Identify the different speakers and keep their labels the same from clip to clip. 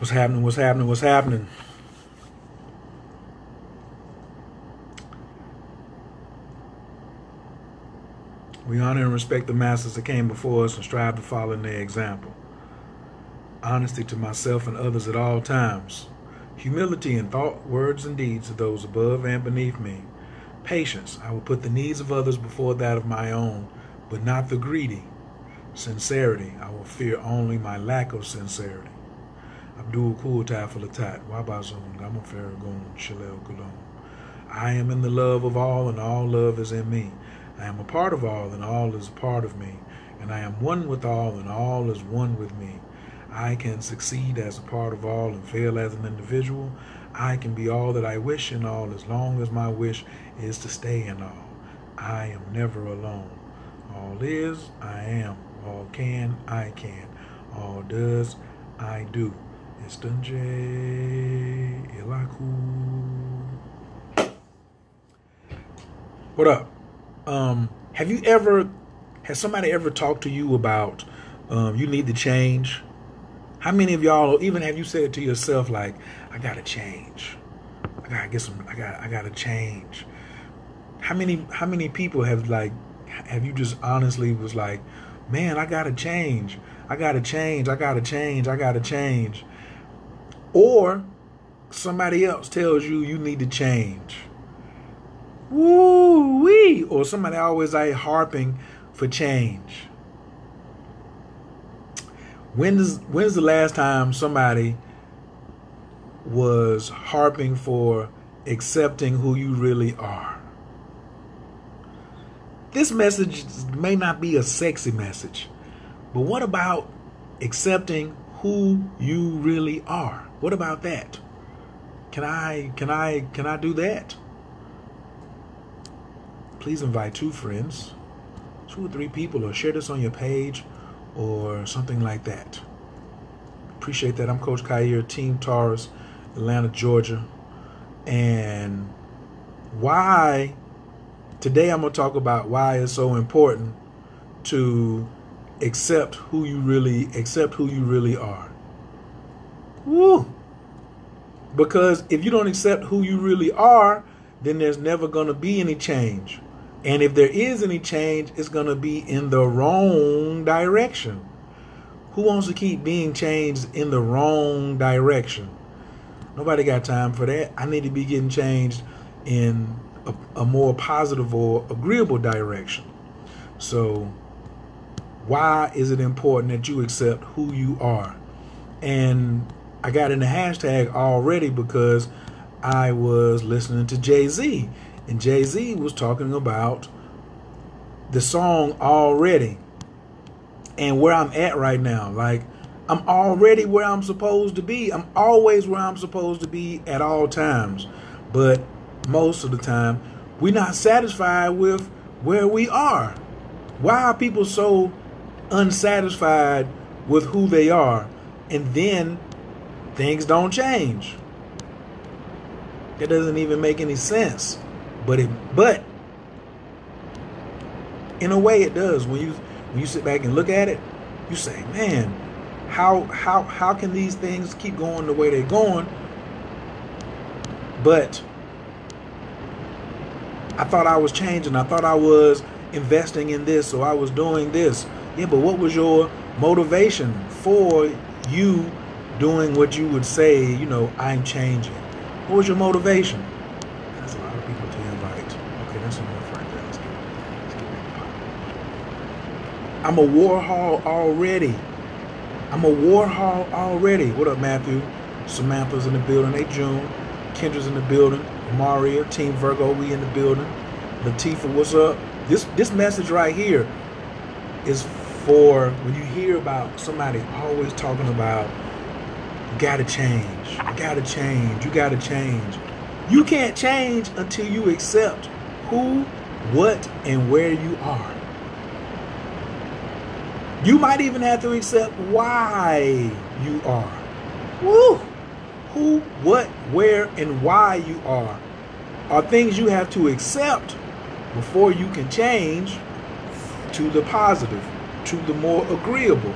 Speaker 1: What's happening? What's happening? What's happening? We honor and respect the masters that came before us and strive to follow in their example. Honesty to myself and others at all times. Humility in thought, words, and deeds of those above and beneath me. Patience. I will put the needs of others before that of my own, but not the greedy. Sincerity. I will fear only my lack of sincerity. Abdul Kultai Falatat, Wabazun, Gamafaragun, Shalel Gulon. I am in the love of all, and all love is in me. I am a part of all, and all is a part of me. And I am one with all, and all is one with me. I can succeed as a part of all and fail as an individual. I can be all that I wish in all as long as my wish is to stay in all. I am never alone. All is, I am. All can, I can. All does, I do. Istunje Ilaku. What up? Has somebody ever talked to you about you need to change? How many of y'all, or even have you said to yourself, like, I gotta change. I gotta change. How many people have you just honestly was like, man, I gotta change. I gotta change. Or somebody else tells you you need to change. Woo-wee! Or somebody always harping for change. When's the last time somebody was harping for accepting who you really are? This message may not be a sexy message, but what about accepting who you really are? What about that? Can I do that? Please invite 2 friends, 2 or 3 people, or share this on your page or something like that. Appreciate that. I'm Coach Khayr, Team Taurus, Atlanta, Georgia. And why today I'm going to talk about why it's so important to accept who you really are. Woo! Because if you don't accept who you really are, then there's never going to be any change. And if there is any change, it's going to be in the wrong direction. Who wants to keep being changed in the wrong direction? Nobody got time for that. I need to be getting changed in a more positive or agreeable direction. So why is it important that you accept who you are? And I got in the hashtag already because I was listening to Jay-Z. And Jay-Z was talking about the song Already and where I'm at right now. Like, I'm already where I'm supposed to be. I'm always where I'm supposed to be at all times. But most of the time, we're not satisfied with where we are. Why are people so unsatisfied with who they are, and then things don't change? That doesn't even make any sense. But in a way it does. When you sit back and look at it, you say, man, how can these things keep going the way they're going? But I thought I was changing. I thought I was investing in this, or I was doing this. Yeah, but what was your motivation for you doing what you would say, I'm changing? What was your motivation? That's a lot of people to invite. Okay, that's enough right there. Let's get back. I'm a Warhol already. What up, Matthew? Samantha's in the building. Hey, June. Kendra's in the building. Maria, Team Virgo, we in the building. Latifah, what's up? This message right here is for when you hear about somebody always talking about, you gotta change, you gotta change, you gotta change. You can't change until you accept who, what, and where you are. You might even have to accept why you are. Woo! Who, what, where, and why you are things you have to accept before you can change to the positive, to the more agreeable.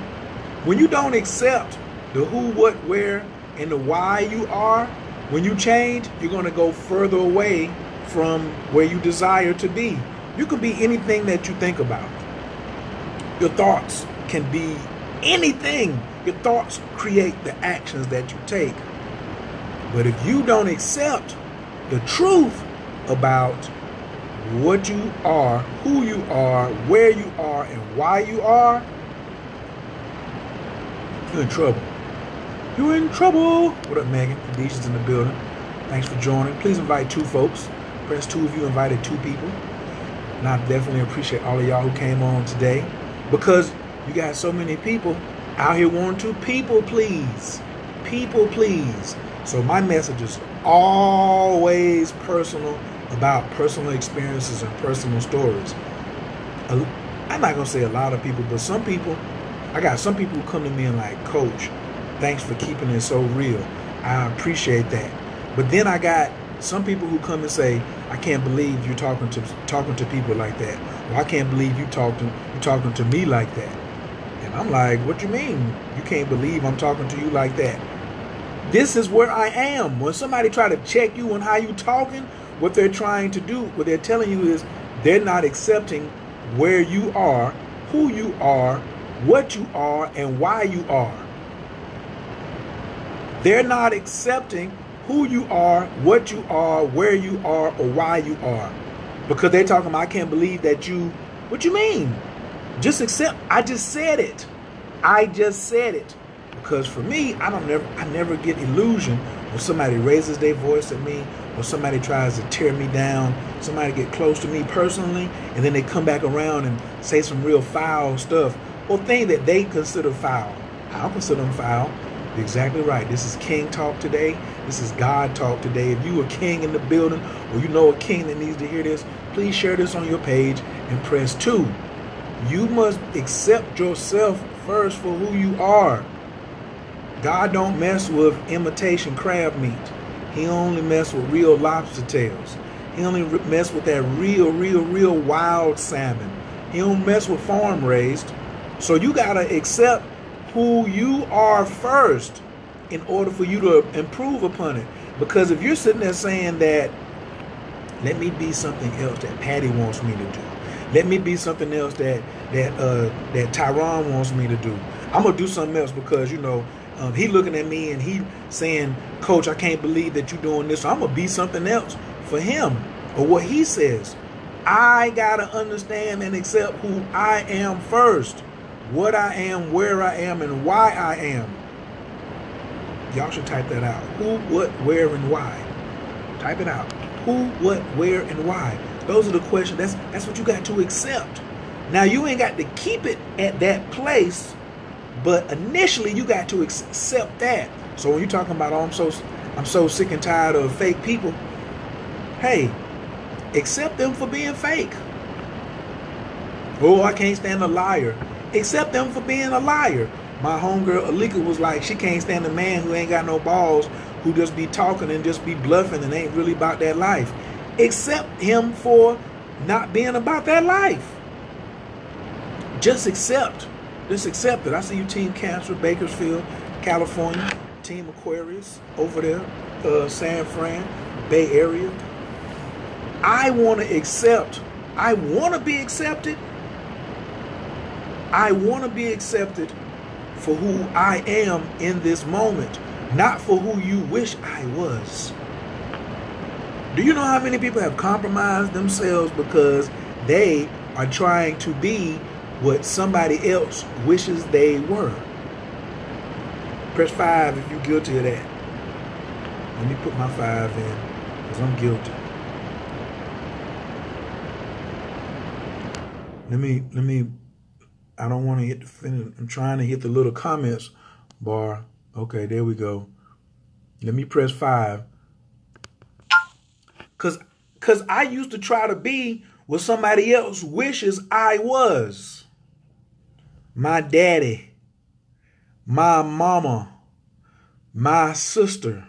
Speaker 1: When you don't accept the who, what, where, and the why you are, when you change, you're going to go further away from where you desire to be. You can be anything that you think about. Your thoughts can be anything. Your thoughts create the actions that you take. But if you don't accept the truth about what you are, who you are, where you are, and why you are, you're in trouble. You're in trouble. What up, Megan? Khadijah's in the building. Thanks for joining. Please invite 2 folks. Press 2 if you invited 2 people. And I definitely appreciate all of y'all who came on today, because you got so many people out here wanting to people please. People please. So my message is always personal, about personal experiences and personal stories. I'm not going to say a lot of people, but some people, I got some people who come to me and like, Coach, thanks for keeping it so real. I appreciate that. But then I got some people who come and say, I can't believe you're talking to people like that. Or I can't believe you're talking to me like that. And I'm like, what you mean? You can't believe I'm talking to you like that? This is where I am. When somebody try to check you on how you talking, what they're trying to do, what they're telling you is they're not accepting where you are, who you are, what you are, and why you are. They're not accepting who you are, what you are, where you are, or why you are. Because they're talking about, I can't believe that you, what you mean? Just accept, I just said it. I just said it. Because for me, I never get illusion when somebody raises their voice at me, or somebody tries to tear me down, somebody get close to me personally, and then they come back around and say some real foul stuff, or things that they consider foul. I don't consider them foul. You're exactly right. This is King Talk today. This is God Talk today. If you a king in the building, or you know a king that needs to hear this, please share this on your page and press 2. You must accept yourself first for who you are. God don't mess with imitation crab meat. He only mess with real lobster tails. He only mess with that real wild salmon. He don't mess with farm raised. So you gotta accept who you are first in order for you to improve upon it. Because if you're sitting there saying that, let me be something else that Patty wants me to do. Let me be something else that Tyron wants me to do. I'm gonna do something else because, you know, he looking at me and he saying, Coach, I can't believe that you're doing this. So I'm going to be something else for him, or what he says. I got to understand and accept who I am first. What I am, where I am, and why I am. Y'all should type that out. Who, what, where, and why. Type it out. Who, what, where, and why. Those are the questions. That's what you got to accept. Now, you ain't got to keep it at that place, but initially you got to accept that. So when you're talking about, oh, I'm so sick and tired of fake people, hey, accept them for being fake. Oh, I can't stand a liar. Accept them for being a liar. My homegirl Alika was like, she can't stand a man who ain't got no balls, who just be talking and just be bluffing and ain't really about that life. Accept him for not being about that life. Just accept. Just accept it. I see you, Team Cancer, Bakersfield, California, Team Aquarius over there, San Fran, Bay Area. I want to accept. I want to be accepted. I want to be accepted for who I am in this moment, not for who you wish I was. Do you know how many people have compromised themselves because they are trying to be what somebody else wishes they were? Press 5 if you're guilty of that. Let me put my 5 in, because I'm guilty. Let me, I don't want to hit the finish. I'm trying to hit the little comments bar. Okay, there we go. Let me press 5. Because I used to try to be what somebody else wishes I was. My daddy, my mama, my sister,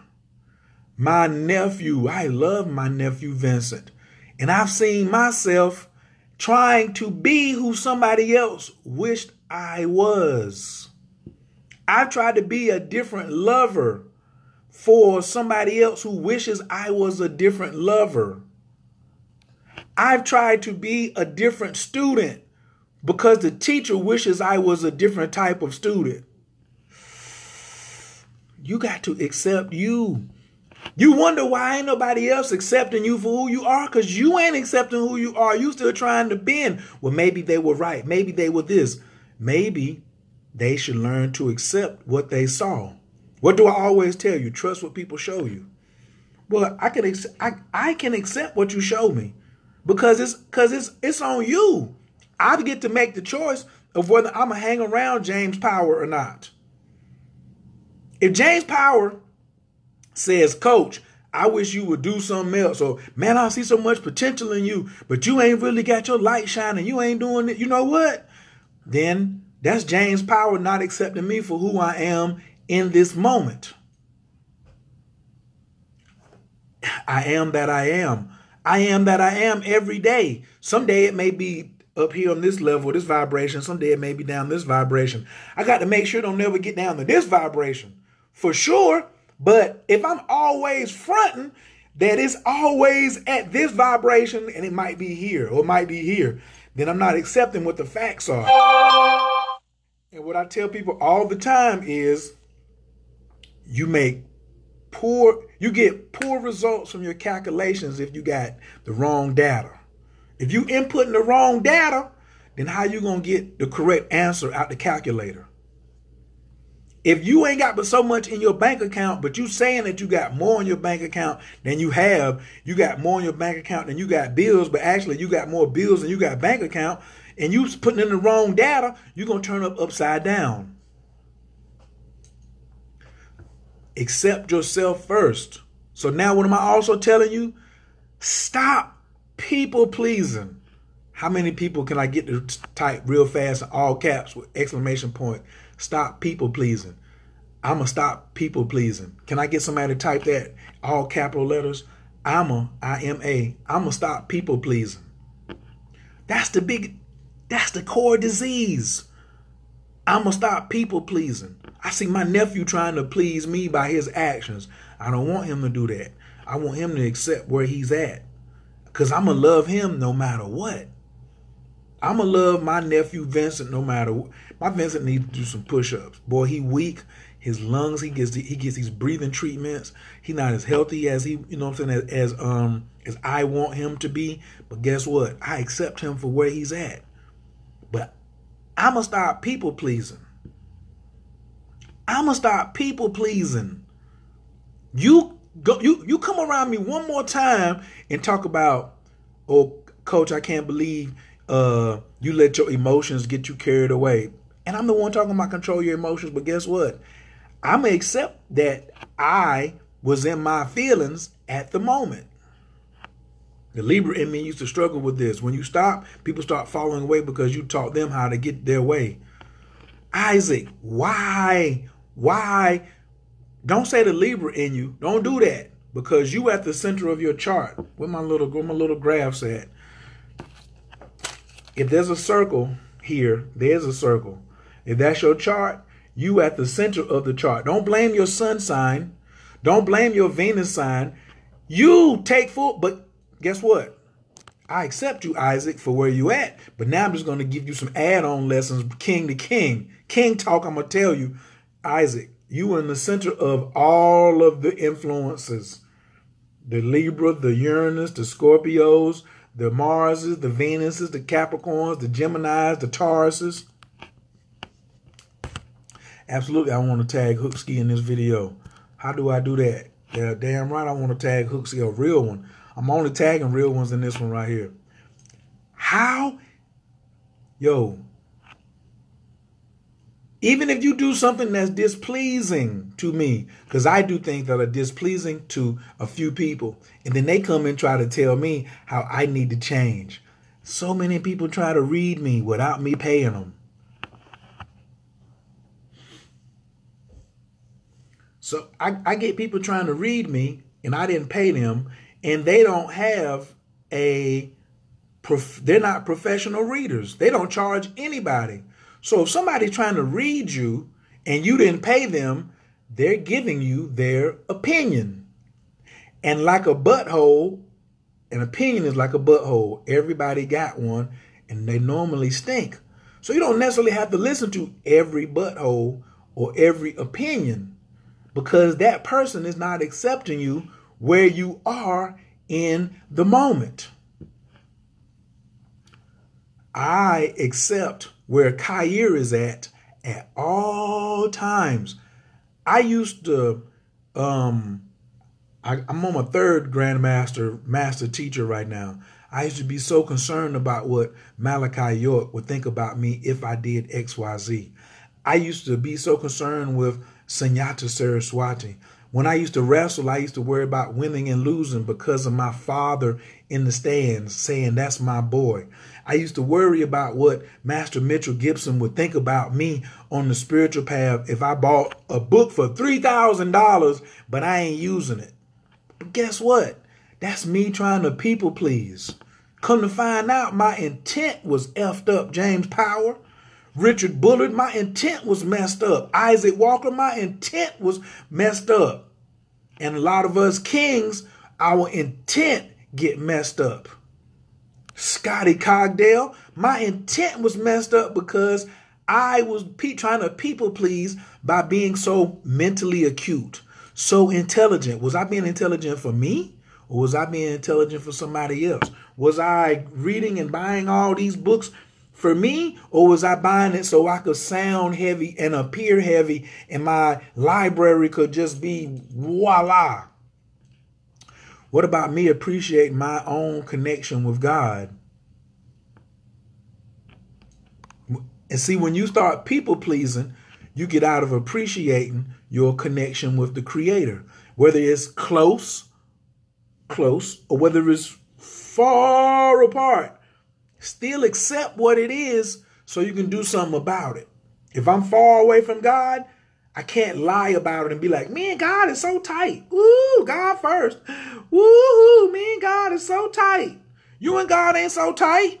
Speaker 1: my nephew. I love my nephew Vincent. And I've seen myself trying to be who somebody else wished I was. I've tried to be a different lover. for somebody else who wishes I was a different lover. I've tried to be a different student because the teacher wishes I was a different type of student. You got to accept you. You wonder why ain't nobody else accepting you for who you are, because you ain't accepting who you are. You still trying to bend. Well, maybe they were right. Maybe they were this. Maybe they should learn to accept what they saw. What do I always tell you? Trust what people show you. Well, I can accept what you show me because it's on you. I get to make the choice of whether I'm gonna hang around James Power or not. If James Power says, Coach, I wish you would do something else, or man, I see so much potential in you, but you ain't really got your light shining, you ain't doing it, you know what? Then that's James Power not accepting me for who I am in this moment. I am that I am. I am that I am every day. Someday it may be up here on this level, this vibration. Someday it may be down this vibration. I got to make sure don't never get down to this vibration for sure. But if I'm always fronting that it's always at this vibration and it might be here or it might be here, then I'm not accepting what the facts are. And what I tell people all the time is you get poor results from your calculations if you got the wrong data. If you inputting the wrong data, then how you going to get the correct answer out the calculator? If you ain't got but so much in your bank account, but you saying that you got more in your bank account than you have, you got more in your bank account than you got bills, but actually you got more bills than you got bank account, and you putting in the wrong data, you're going to turn up upside down. Accept yourself first. So now what am I also telling you? Stop people pleasing. How many people can I get to type real fast in all caps with exclamation point? Stop people pleasing. I'm going to stop people pleasing. Can I get somebody to type that all capital letters? I'm going to stop people pleasing. That's the core disease. I'm going to stop people pleasing. I see my nephew trying to please me by his actions. I don't want him to do that. I want him to accept where he's at. Because I'm going to love him no matter what. I'm going to love my nephew Vincent no matter what. My Vincent needs to do some push-ups. Boy, he weak. His lungs, he gets these breathing treatments. He's not as healthy as he, you know what I'm saying, as I want him to be. But guess what? I accept him for where he's at. But I'm going to stop people pleasing. I'm going to stop people pleasing. You come around me one more time and talk about, oh, Coach, I can't believe you let your emotions get you carried away. And I'm the one talking about control your emotions. But guess what? I'm going to accept that I was in my feelings at the moment. The Libra in me used to struggle with this. When you stop, people start falling away because you taught them how to get their way. Isaac, why? Don't say the Libra in you. Don't do that, because you at the center of your chart. Where my little graphs at? If there's a circle here, there's a circle. If that's your chart, you at the center of the chart. Don't blame your sun sign. Don't blame your Venus sign. You take full, but guess what? I accept you, Isaac, for where you at. But now I'm just going to give you some add-on lessons, king to king. King talk, I'm going to tell you, Isaac, you are in the center of all of the influences. The Libra, the Uranus, the Scorpios, the Marses, the Venuses, the Capricorns, the Geminis, the Tauruses. Absolutely, I want to tag Hookski in this video. How do I do that? Yeah, damn right I want to tag Hookski, a real one. I'm only tagging real ones in this one right here. How? Yo. Even if you do something that's displeasing to me, because I do things that are displeasing to a few people, and then they come and try to tell me how I need to change. So many people try to read me without me paying them. So I get people trying to read me, and I didn't pay them, and they don't have they're not professional readers. They don't charge anybody. So if somebody's trying to read you and you didn't pay them, they're giving you their opinion. And like a butthole, an opinion is like a butthole. Everybody got one, and they normally stink. So you don't necessarily have to listen to every butthole or every opinion, because that person is not accepting you where you are in the moment. I accept where Khayr is at all times. I used to, I'm on my third master teacher right now. I used to be so concerned about what Malachi York would think about me if I did XYZ. I used to be so concerned with Sunyata Saraswati. When I used to wrestle, I used to worry about winning and losing because of my father in the stands saying, that's my boy. I used to worry about what Master Mitchell Gibson would think about me on the spiritual path if I bought a book for $3,000, but I ain't using it. But guess what? That's me trying to people please. Come to find out, my intent was effed up. James Power, Richard Bullard, my intent was messed up. Isaac Walker, my intent was messed up. And a lot of us kings, our intent get messed up. Scotty Cogdale, my intent was messed up because I was trying to people please by being so mentally acute, so intelligent. Was I being intelligent for me? Or was I being intelligent for somebody else? Was I reading and buying all these books for me? Or was I buying it so I could sound heavy and appear heavy and my library could just be voila? What about me appreciating my own connection with God? And see, when you start people pleasing, you get out of appreciating your connection with the Creator, whether it's close, or whether it's far apart. Still accept what it is so you can do something about it. If I'm far away from God, I can't lie about it and be like, me and God is so tight. Woo, God first. Woo, me and God is so tight. You and God ain't so tight.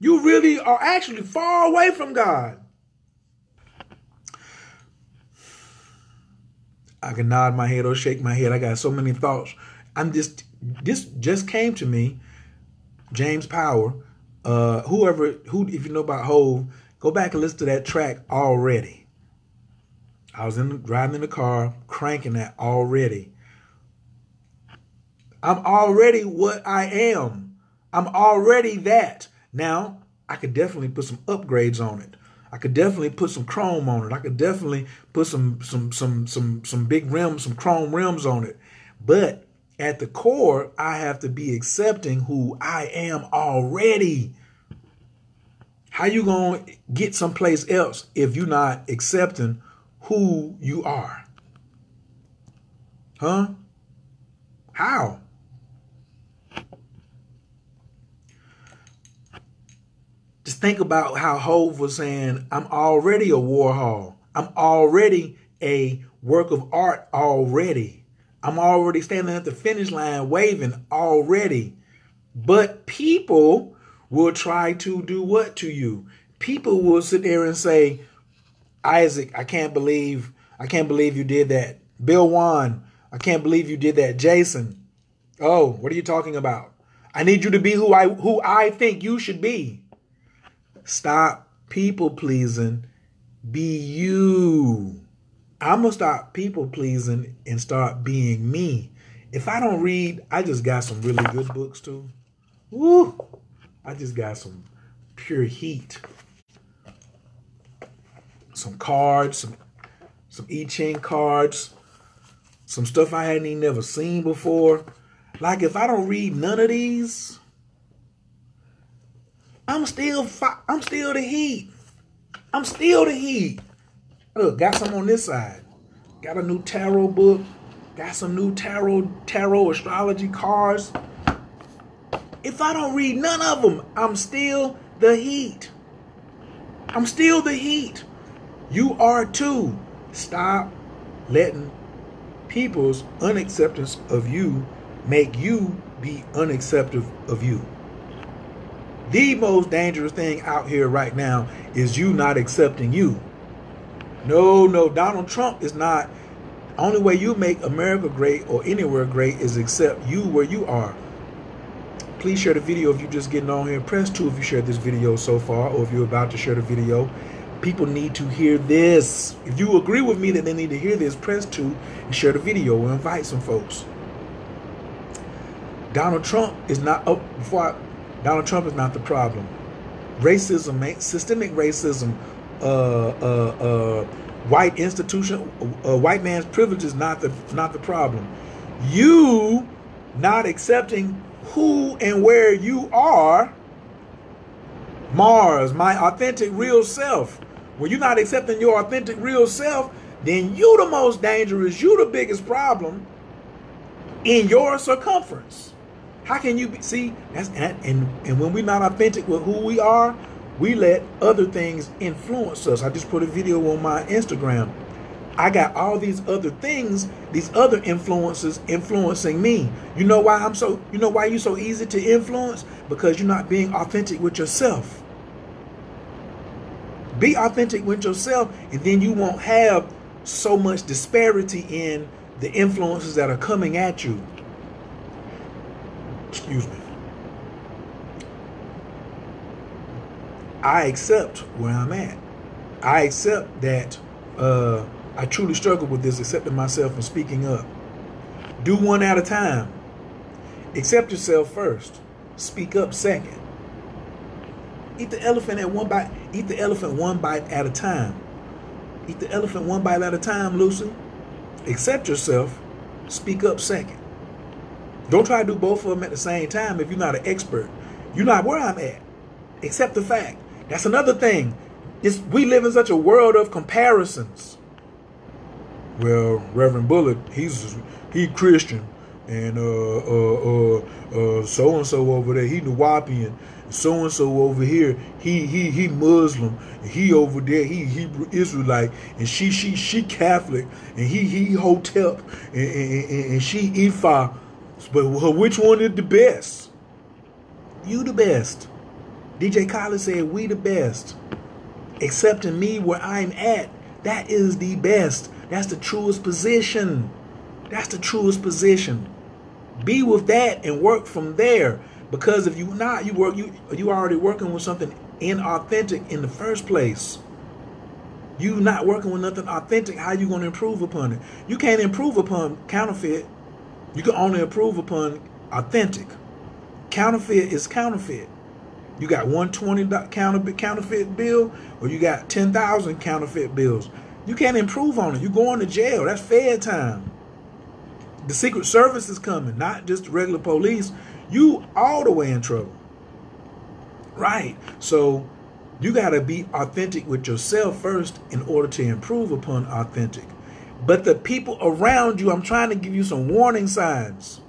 Speaker 1: You really are actually far away from God. I can nod my head or shake my head. I got so many thoughts. This just came to me. James Power, if you know about Hove, go back and listen to that track Already. I was riding in the car, cranking that Already. I'm already what I am. I'm already that. Now, I could definitely put some upgrades on it. I could definitely put some chrome on it. I could definitely put some big rims, some chrome rims on it. But at the core, I have to be accepting who I am already. How you going to get someplace else if you're not accepting who you are? Huh? How? Just think about how Hove was saying, I'm already a Warhol. I'm already a work of art already. I'm already standing at the finish line waving already. But people will try to do what to you? People will sit there and say, Isaac, I can't believe you did that. Bill Wan, I can't believe you did that. Jason, oh, what are you talking about? I need you to be who I think you should be. Stop people pleasing. Be you. I'm going to stop people pleasing and start being me. If I don't read, I just got some really good books too. Woo! I just got some pure heat. Some cards, some I Ching cards, some stuff I hadn't even never seen before. Like if I don't read none of these, I'm still the heat. I'm still the heat. Look, got some on this side. Got a new tarot book. Got some new tarot astrology cards. If I don't read none of them, I'm still the heat. I'm still the heat. You are too. Stop letting people's unacceptance of you make you be unaccepting of you. The most dangerous thing out here right now is you not accepting you. No, Donald Trump is not Only way you make America great or anywhere great is accept you where you are. Please share the video if you're just getting on here. Press 2 if you shared this video so far, or if you're about to share the video. People need to hear this. If you agree with me that they need to hear this, press 2 and share the video or invite some folks. Donald Trump is not Donald Trump is not the problem. Racism, systemic racism, white institution, white man's privilege is not the problem. You not accepting who and where you are, Mars, my authentic real self. When you're not accepting your authentic real self, then you the most dangerous, you the biggest problem in your circumference. How can you see? And when we're not authentic with who we are, we let other things influence us. I just put a video on my Instagram. I got all these other things, these other influences influencing me. You know why you're so easy to influence? Because you're not being authentic with yourself. Be authentic with yourself, and then you won't have so much disparity in the influences that are coming at you. Excuse me. I accept where I'm at. I accept that I truly struggle with this, accepting myself and speaking up. Do one at a time. Accept yourself first. Speak up second. Eat the elephant at one bite. Eat the elephant one bite at a time. Eat the elephant one bite at a time, Lucy. Accept yourself. Speak up second. Don't try to do both of them at the same time if you're not an expert. You're not where I'm at. Accept the fact. That's another thing. We live in such a world of comparisons. Well, Reverend Bullitt, he Christian, and so and so over there, he Nuwapian. So and so over here, he Muslim, and he over there, he Hebrew Israelite, and she Catholic, and he Hotep, and she Ifa. But which one is the best? You the best. DJ Khaled said, we the best. Accepting me where I'm at, that is the best. That's the truest position. That's the truest position. Be with that and work from there. Because if you not, you already working with something inauthentic in the first place. You not working with nothing authentic. How you going to improve upon it? You can't improve upon counterfeit. You can only improve upon authentic. Counterfeit is counterfeit. You got $120 counterfeit bill, or you got 10,000 counterfeit bills. You can't improve on it. You're going to jail. That's fair time. The Secret Service is coming, not just the regular police. You all the way in trouble. Right. So you got to be authentic with yourself first in order to improve upon authentic. But the people around you, I'm trying to give you some warning signs.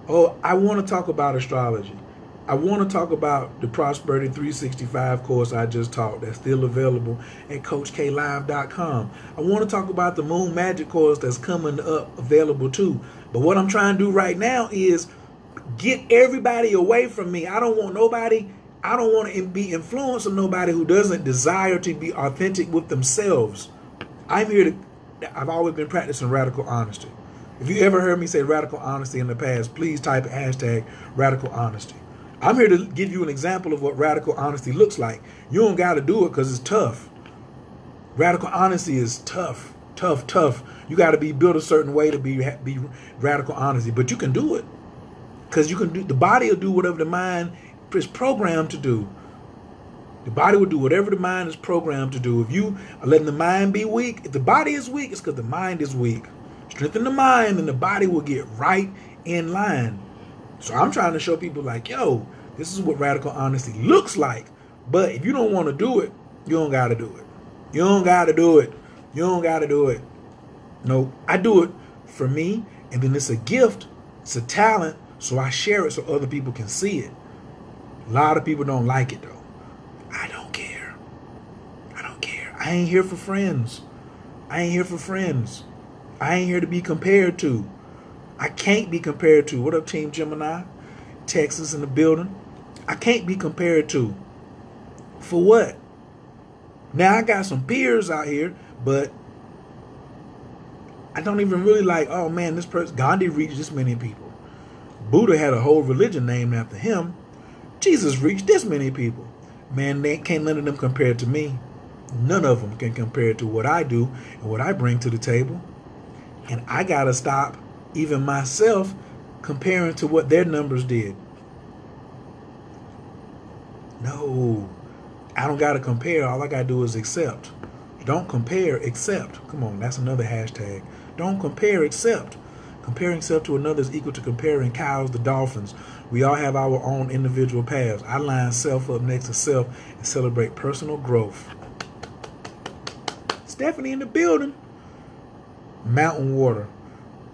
Speaker 1: Oh, I want to talk about astrology. I want to talk about the Prosperity 365 course I just taught that's still available at CoachKLive.com. I want to talk about the Moon Magic course that's coming up available too. But what I'm trying to do right now is get everybody away from me. I don't want nobody. I don't want to be influenced on nobody who doesn't desire to be authentic with themselves. I'm here to. I've always been practicing radical honesty. If you ever heard me say radical honesty in the past, please type hashtag radical honesty. I'm here to give you an example of what radical honesty looks like. You don't got to do it because it's tough. Radical honesty is tough, tough, tough. You got to be built a certain way to be radical honesty, but you can do it because you can do. The body will do whatever the mind is programmed to do. The body will do whatever the mind is programmed to do. If you are letting the mind be weak, if the body is weak, it's because the mind is weak. Strengthen the mind and the body will get right in line. So I'm trying to show people like, yo, this is what radical honesty looks like. But if you don't want to do it, you don't got to do it. You don't got to do it. You don't got to do it. No, I do it for me. And then it's a gift. It's a talent. So I share it so other people can see it. A lot of people don't like it, though. I don't care. I don't care. I ain't here for friends. I ain't here for friends. I ain't here to be compared to. I can't be compared to. What up, Team Gemini? Texas in the building. I can't be compared to. For what? Now, I got some peers out here, but I don't even really like, oh man, this person, Gandhi reached this many people. Buddha had a whole religion named after him. Jesus reached this many people. Man, they can't none of them compare to me. None of them can compare to what I do and what I bring to the table. And I got to stop even myself comparing to what their numbers did. No, I don't got to compare. All I got to do is accept. Don't compare, accept. Come on, that's another hashtag. Don't compare, accept. Comparing self to another is equal to comparing cows to dolphins. We all have our own individual paths. I line self up next to self and celebrate personal growth. Stephanie in the building. Mountain water.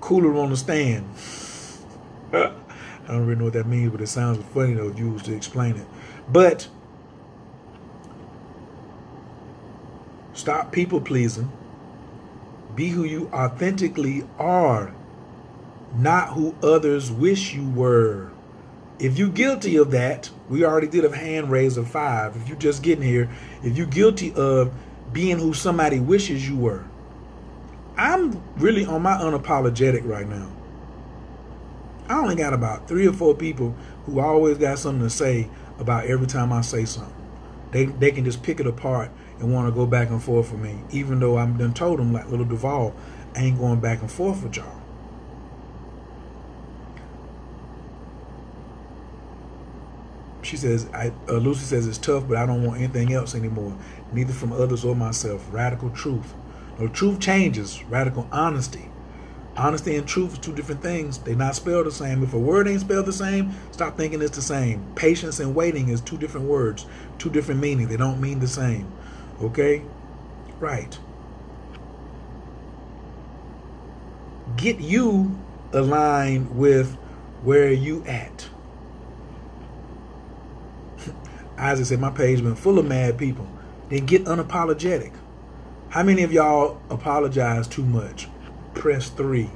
Speaker 1: Cooler on the stand. I don't really know what that means, but it sounds funny though if you was to explain it. But stop people pleasing. Be who you authentically are, not who others wish you were. If you're guilty of that, we already did a hand raise of 5. If you're just getting here, if you're guilty of being who somebody wishes you were, I'm really on my unapologetic right now. I only got about 3 or 4 people who always got something to say about every time I say something. They can just pick it apart and want to go back and forth with me, even though I'm done told them, like little Duval, I ain't going back and forth with y'all. She says, Lucy says it's tough, but I don't want anything else anymore, neither from others or myself. Radical truth. No, truth changes. Radical honesty. Honesty and truth are 2 different things. They're not spelled the same. If a word ain't spelled the same, stop thinking it's the same. Patience and waiting is 2 different words, 2 different meanings. They don't mean the same. Okay? Right. Get you aligned with where you at. Isaac said, my page been full of mad people. Then get unapologetic. How many of y'all apologize too much? Press 3.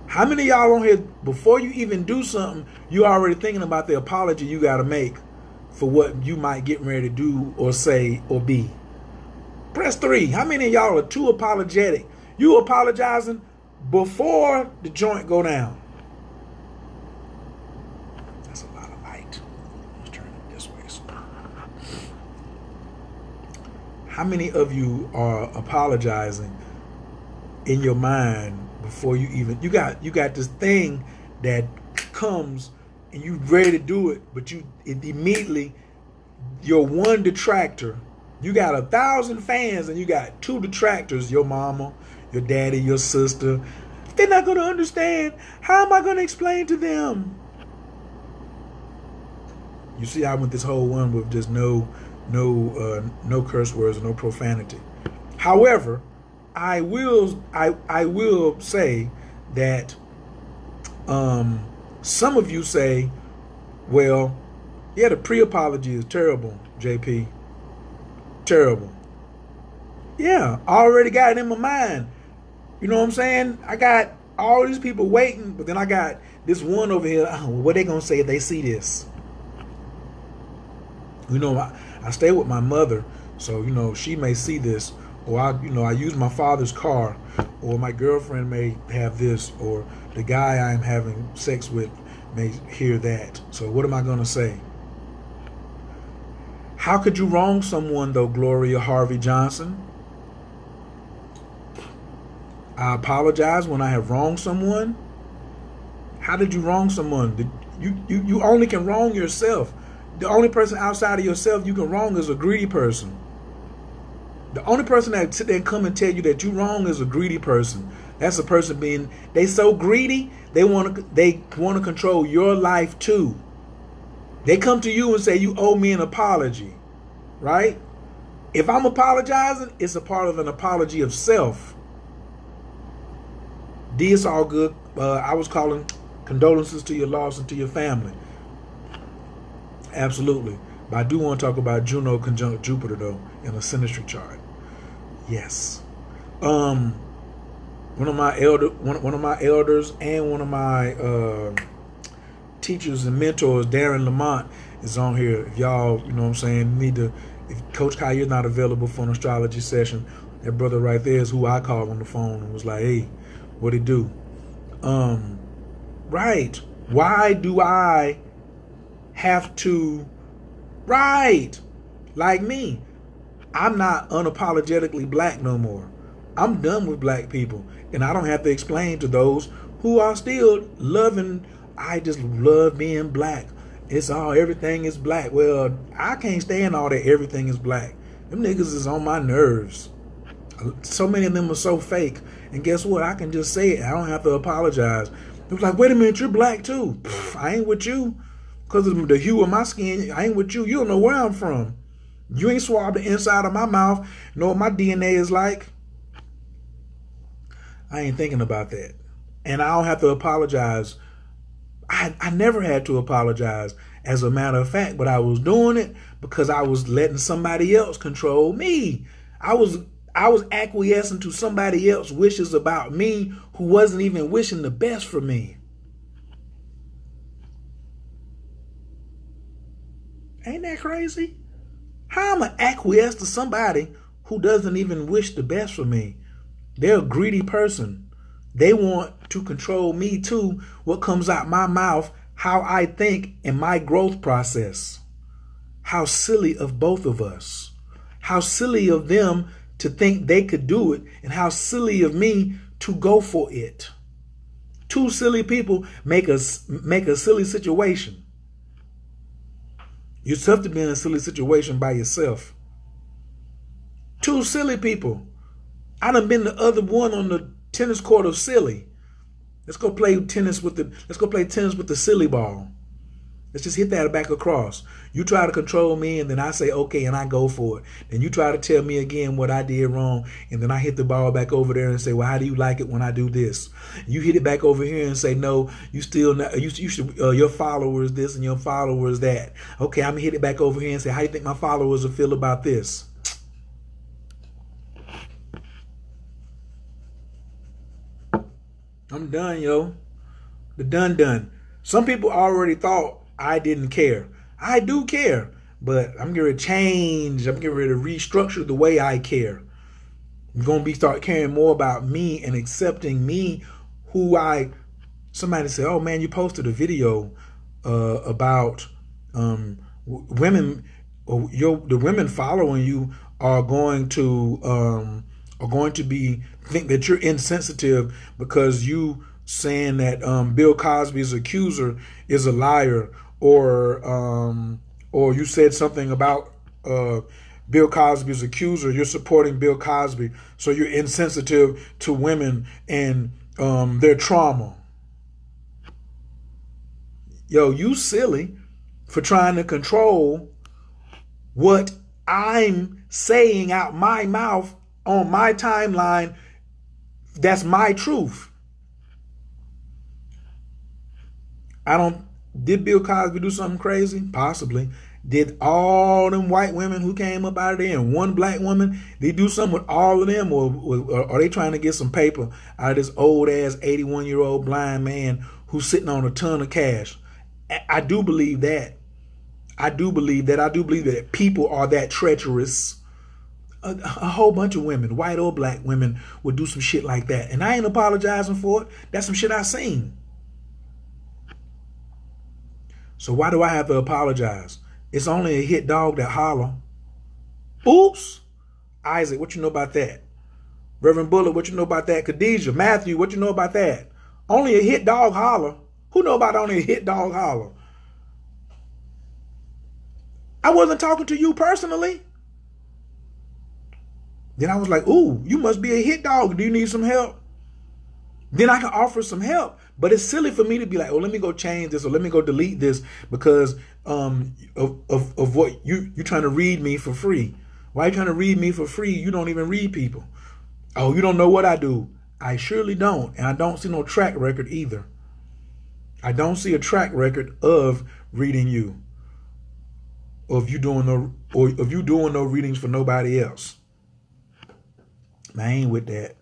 Speaker 1: How many of y'all on here, before you even do something, you already thinking about the apology you got to make for what you might get ready to do or say or be? Press 3. How many of y'all are too apologetic? You apologizing before the joint go down. That's a lot of light. Let's turn it this way. How many of you are apologizing in your mind before you even, you got this thing that comes and you ready to do it, but it immediately, your one detractor, you got 1,000 fans and you got 2 detractors, your mama, your daddy, your sister. They're not going to understand. How am I going to explain to them? You see, I went this whole one with just no curse words or no profanity. However, I will say that some of you say, well, yeah, the pre-apology is terrible, JP. Terrible. Yeah, I already got it in my mind. You know what I'm saying? I got all these people waiting, but then I got this one over here. Oh, what they gonna say if they see this? You know, I stay with my mother, so you know she may see this, or I use my father's car, or my girlfriend may have this, or the guy I'm having sex with may hear that. So what am I gonna say? How could you wrong someone though, Gloria Harvey Johnson? I apologize when I have wronged someone. How did you wrong someone? You only can wrong yourself. The only person outside of yourself you can wrong is a greedy person. The only person that sit there and come and tell you that you wrong is a greedy person. That's a person they so greedy, they want to control your life too. They come to you and say you owe me an apology, right? If I'm apologizing, it's a part of an apology of self. D, it's all good. I was calling condolences to your loss and to your family. Absolutely. But I do want to talk about Juno conjunct Jupiter though in a synastry chart. Yes. One of my elders and one of my teachers and mentors, Darren Lamont, is on here. If y'all, you know what I'm saying, if Coach Khayr is not available for an astrology session, that brother right there is who I called on the phone and was like, hey, What it do? Right. Why do I have to? Right. Like me. I'm not unapologetically black no more. I'm done with black people. And I don't have to explain to those who are still loving, I just love being black. It's all, everything is black. Well, I can't stand all that everything is black. Them niggas is on my nerves. So many of them are so fake. And guess what? I can just say it. I don't have to apologize. It was like, wait a minute, you're black too. Pff, I ain't with you. Because of the hue of my skin, I ain't with you. You don't know where I'm from. You ain't swabbed the inside of my mouth. Know what my DNA is like. I ain't thinking about that. And I don't have to apologize. I never had to apologize, as a matter of fact, but I was doing it because I was letting somebody else control me. I was acquiescing to somebody else's wishes about me who wasn't even wishing the best for me. Ain't that crazy? How am I acquiesce to somebody who doesn't even wish the best for me? They're a greedy person. They want to control me too, what comes out my mouth, how I think in my growth process. How silly of both of us. How silly of them to think they could do it, and how silly of me to go for it. Two silly people make a silly situation. It's tough to be in a silly situation by yourself. Two silly people. I done been the other one on the tennis court of silly. Let's go play tennis with the silly ball. Let's just hit that back across. You try to control me, and then I say okay, and I go for it. Then you try to tell me again what I did wrong, and then I hit the ball back over there and say, well, how do you like it when I do this? You hit it back over here and say, no, you still not, you should, your followers this and your followers that. Okay, I'm gonna hit it back over here and say, how do you think my followers will feel about this? I'm done, yo. The done. Some people already thought I didn't care. I do care, but I'm getting ready to change. I'm getting ready to restructure the way I care. I'm going to start caring more about me and accepting me, somebody said, oh man, you posted a video about women, or the women following you are going to think that you're insensitive because you saying that Bill Cosby's accuser is a liar, or you said something about Bill Cosby's accuser. You're supporting Bill Cosby, so you're insensitive to women and their trauma. Yo, you silly for trying to control what I'm saying out my mouth on my timeline. That's my truth. Did Bill Cosby do something crazy? Possibly. Did all them white women who came up out of there and one black woman, they do something with all of them, or are they trying to get some paper out of this old ass 81-year-old blind man who's sitting on a ton of cash? I do believe that. I do believe that people are that treacherous. A whole bunch of women, white or black women, would do some shit like that. And I ain't apologizing for it. That's some shit I seen. So why do I have to apologize? It's only a hit dog that holler. Oops. Isaac, what you know about that? Reverend Bullet, what you know about that? Khadijah, Matthew, what you know about that? Only a hit dog holler. Who know about only a hit dog holler? I wasn't talking to you personally. Then I was like, ooh, you must be a hit dog. Do you need some help? Then I can offer some help. But it's silly for me to be like, oh, let me go change this, or let me go delete this because of what you're trying to read me for free. Why are you trying to read me for free? You don't even read people. Oh, you don't know what I do. I surely don't. And I don't see no track record either. I don't see a track record of reading you. Or of you doing no readings for nobody else. I ain't with that.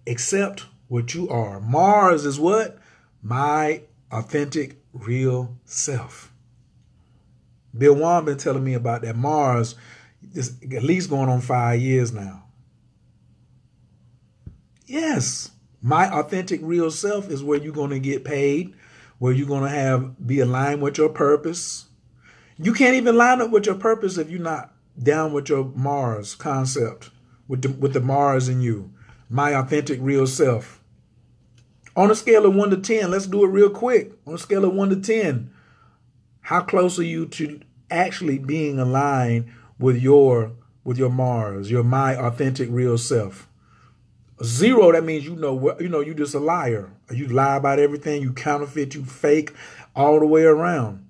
Speaker 1: Accept what you are. Mars is what? My authentic, real self. Bill Wan been telling me about that Mars is at least going on 5 years now. Yes. My authentic real self is where you're going to get paid, where you're going to be aligned with your purpose. You can't even line up with your purpose if you're not down with your Mars concept, with the Mars in you. My authentic real self. On a scale of 1 to 10, let's do it real quick. On a scale of 1 to 10, how close are you to actually being aligned with your Mars, your my authentic real self? 0, that means you just a liar. You lie about everything, you counterfeit, you fake all the way around.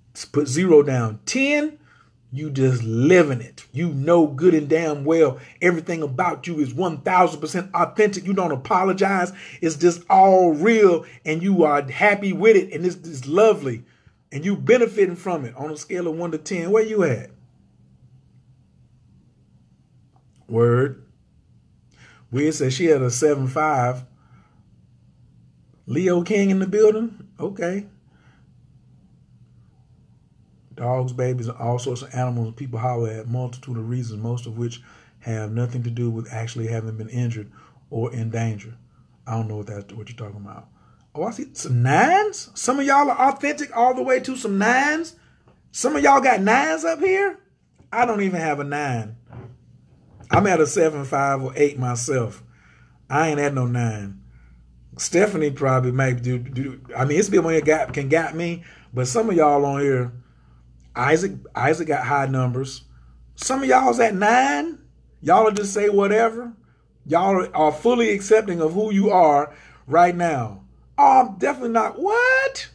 Speaker 1: Let's put 0 down. 10, you just living it. You know good and damn well everything about you is 1000% authentic. You don't apologize. It's just all real and you are happy with it and it's lovely and you benefiting from it. On a scale of 1 to 10, where you at? Word. Weird said she had a 7.5. Leo King in the building? Okay. Dogs, babies, and all sorts of animals people holler at multitude of reasons, most of which have nothing to do with actually having been injured or in danger. I don't know what you're talking about. Oh, I see some 9s. Some of y'all are authentic all the way to some 9s. Some of y'all got 9s up here. I don't even have a 9. I'm at a 7.5 or 8 myself. I ain't at no 9. Stephanie probably might do. I mean, it's people can got me, but some of y'all on here, Isaac got high numbers. Some of y'all's at 9. Y'all will just say whatever. Y'all are fully accepting of who you are right now. Oh, I'm definitely not. What?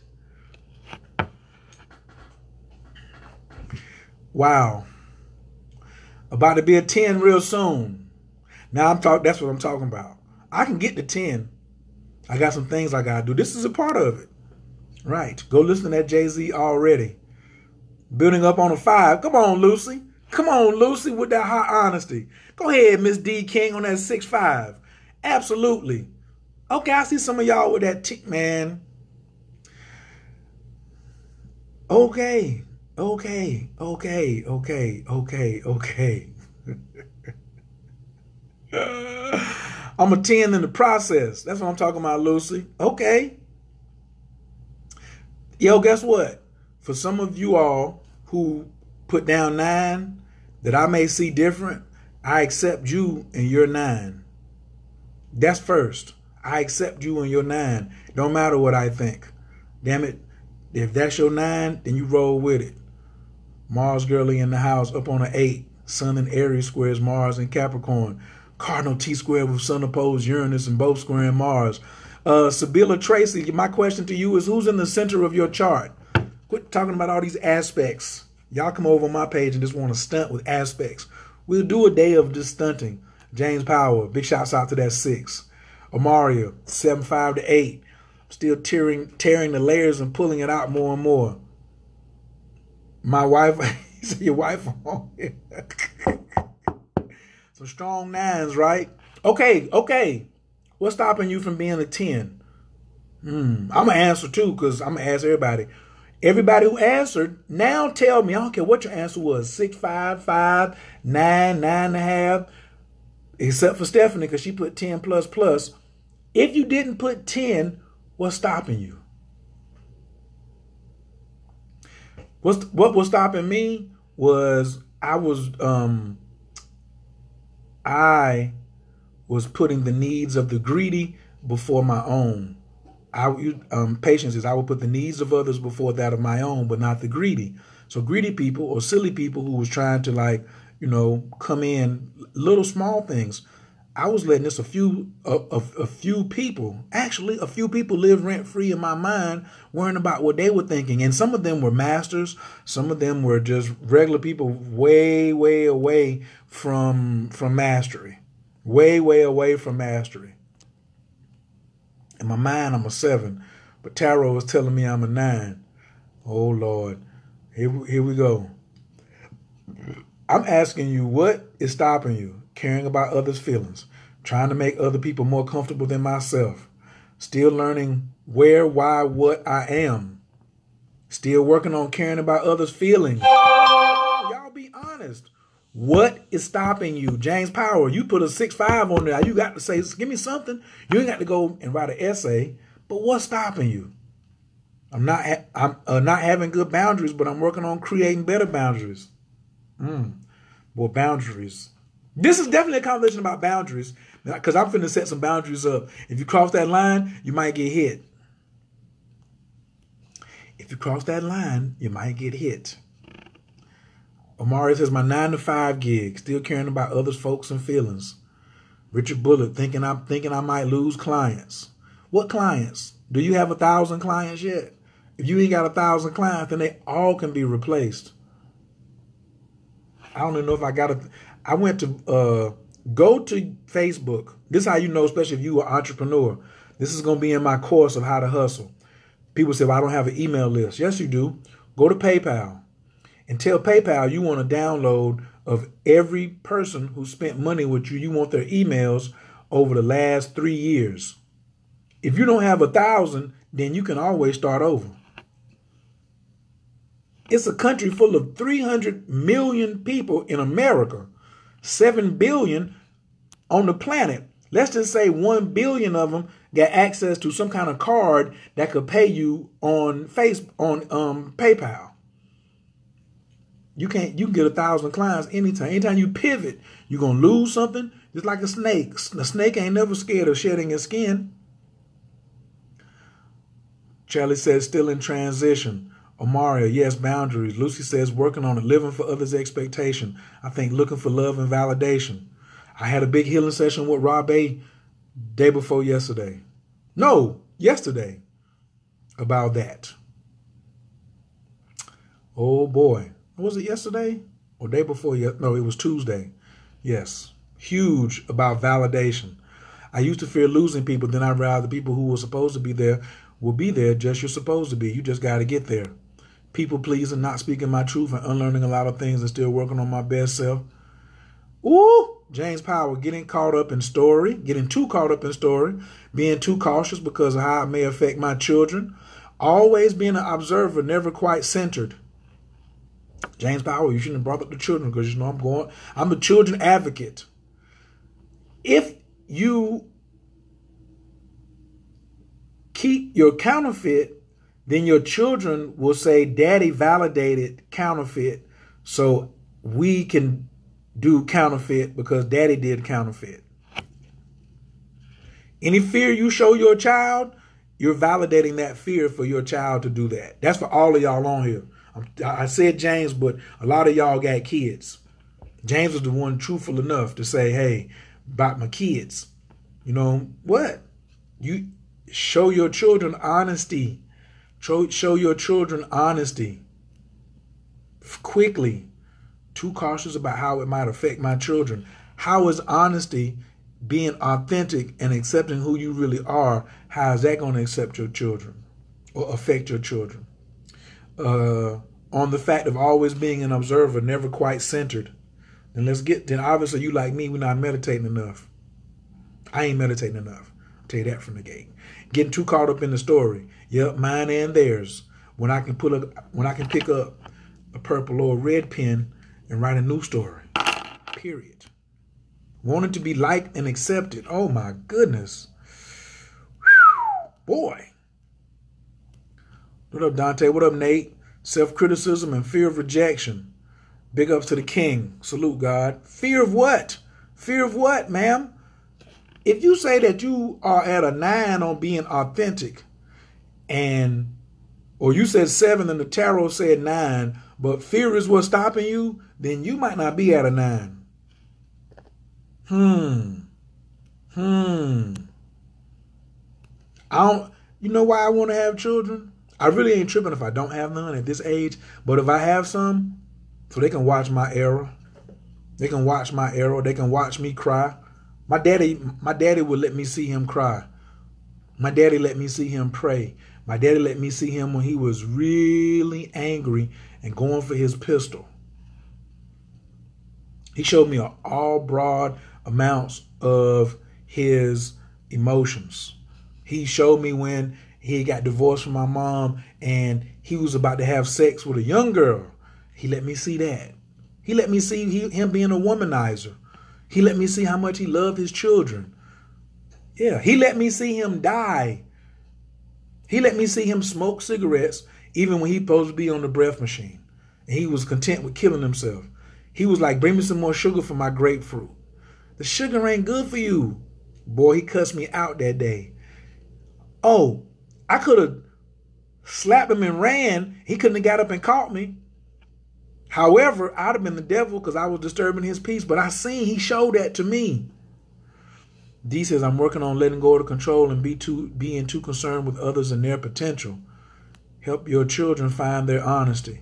Speaker 1: Wow. About to be a 10 real soon. Now that's what I'm talking about. I can get to 10. I got some things I gotta do. This is a part of it. Right. Go listen to that Jay-Z already. Building up on a 5. Come on, Lucy. Come on, Lucy, with that high honesty. Go ahead, Miss D King on that 6.5. Absolutely. Okay, I see some of y'all with that tick, man. Okay. I'm a 10 in the process. That's what I'm talking about, Lucy. Okay. Yo, guess what? For some of you all who put down 9 that I may see different, I accept you and your 9. That's first. I accept you and your 9. Don't matter what I think. Damn it. If that's your 9, then you roll with it. Mars girly in the house up on an 8. Sun in Aries squares Mars and Capricorn. Cardinal T-squared with Sun opposed Uranus and both squaring Mars. Sabila Tracy, my question to you is who's in the center of your chart? Quit talking about all these aspects. Y'all come over on my page and just want to stunt with aspects. We'll do a day of just stunting. James Power, big shouts out to that 6. Amaria, 7.5 to 8. Still tearing the layers and pulling it out more and more. My wife, you said your wife on here. Some strong 9s, right? Okay. What's stopping you from being a 10? I'm going to answer too, because I'm going to ask everybody. Everybody who answered, now tell me, I don't care what your answer was, 6.5, 5, 9, 9.5, except for Stephanie, because she put 10 plus plus. If you didn't put 10, what's stopping you? What was stopping me was I was putting the needs of the greedy before my own. Patience is I would put the needs of others before that of my own, but not the greedy. So greedy people or silly people who was trying to come in little small things. I was letting this a few people live rent free in my mind, worrying about what they were thinking. And some of them were masters. Some of them were just regular people way, way away from mastery. Way, way away from mastery. In my mind, I'm a 7, but tarot is telling me I'm a 9. Oh, Lord. Here we go. I'm asking you, what is stopping you? Caring about others' feelings, trying to make other people more comfortable than myself, still learning where, why, what I am, still working on caring about others' feelings. Y'all be honest. What is stopping you? James Power, you put a 6'5" on there. You got to say, give me something. You ain't got to go and write an essay. But what's stopping you? I'm not having good boundaries, but I'm working on creating better boundaries. Well, boundaries. This is definitely a conversation about boundaries, because I'm finna set some boundaries up. If you cross that line, you might get hit. If you cross that line, you might get hit. Omari says, my 9-to-5 gig, still caring about others, folks, and feelings. Richard Bullock, thinking I might lose clients. What clients? Do you have 1,000 clients yet? If you ain't got 1,000 clients, then they all can be replaced. I don't even know if I got it. I went to go to Facebook. This is how you know, especially if you are an entrepreneur. This is going to be in my course of how to hustle. People say, well, I don't have an email list. Yes, you do. Go to PayPal. And tell PayPal you want a download of every person who spent money with you. You want their emails over the last 3 years. If you don't have 1,000, then you can always start over. It's a country full of 300 million people in America, 7 billion on the planet. Let's just say 1 billion of them got access to some kind of card that could pay you on PayPal. You can get 1,000 clients anytime. Anytime you pivot, you're going to lose something. Just like a snake. The snake ain't never scared of shedding its skin. Charlie says, still in transition. Omaria, yes, boundaries. Lucy says, working on it, living for others' expectation. I think looking for love and validation. I had a big healing session with Rob A. day before yesterday. No, yesterday. About that. Oh, boy. Was it yesterday or day before? No, it was Tuesday. Yes. Huge about validation. I used to fear losing people. Then I realized the people who were supposed to be there will be there just you're supposed to be. You just got to get there. People pleasing, not speaking my truth, and unlearning a lot of things and still working on my best self. Ooh, James Power, getting too caught up in story, being too cautious because of how it may affect my children. Always being an observer, never quite centered. James Power, you shouldn't have brought up the children because, I'm a children advocate. If you keep your counterfeit, then your children will say, Daddy validated counterfeit, so we can do counterfeit because Daddy did counterfeit. Any fear you show your child, you're validating that fear for your child to do that. That's for all of y'all on here. I said James, but a lot of y'all got kids. James was the one truthful enough to say, hey, about my kids. You know what? You show your children honesty. Show your children honesty. Quickly. Too cautious about how it might affect my children. How is honesty, being authentic and accepting who you really are, how is that going to accept your children or affect your children? On the fact of always being an observer, never quite centered. Then obviously you like me, we're not meditating enough. I ain't meditating enough. I'll tell you that from the gate. Getting too caught up in the story. Yep, mine and theirs. When I can pick up a purple or a red pen and write a new story. Period. Wanting to be liked and accepted. Oh my goodness. Whew, boy. What up, Dante? What up, Nate? Self-criticism and fear of rejection. Big ups to the king. Salute, God. Fear of what? Fear of what, ma'am? If you say that you are at a 9 on being authentic, or you said 7 and the tarot said 9, but fear is what's stopping you, then you might not be at a 9. You know why I want to have children? I really ain't tripping if I don't have none at this age, but if I have some, so they can watch my error. They can watch my error. They can watch me cry. My daddy would let me see him cry. My daddy let me see him pray. My daddy let me see him when he was really angry and going for his pistol. He showed me all broad amounts of his emotions. He showed me when he got divorced from my mom and he was about to have sex with a young girl. He let me see that. He let me see him being a womanizer. He let me see how much he loved his children. Yeah, he let me see him die. He let me see him smoke cigarettes even when he supposed to be on the breath machine. And he was content with killing himself. He was like, bring me some more sugar for my grapefruit. The sugar ain't good for you. Boy, he cussed me out that day. Oh, I could have slapped him and ran. He couldn't have got up and caught me. However, I'd have been the devil because I was disturbing his peace. But I seen he showed that to me. D says, I'm working on letting go of the control and being too concerned with others and their potential. Help your children find their honesty.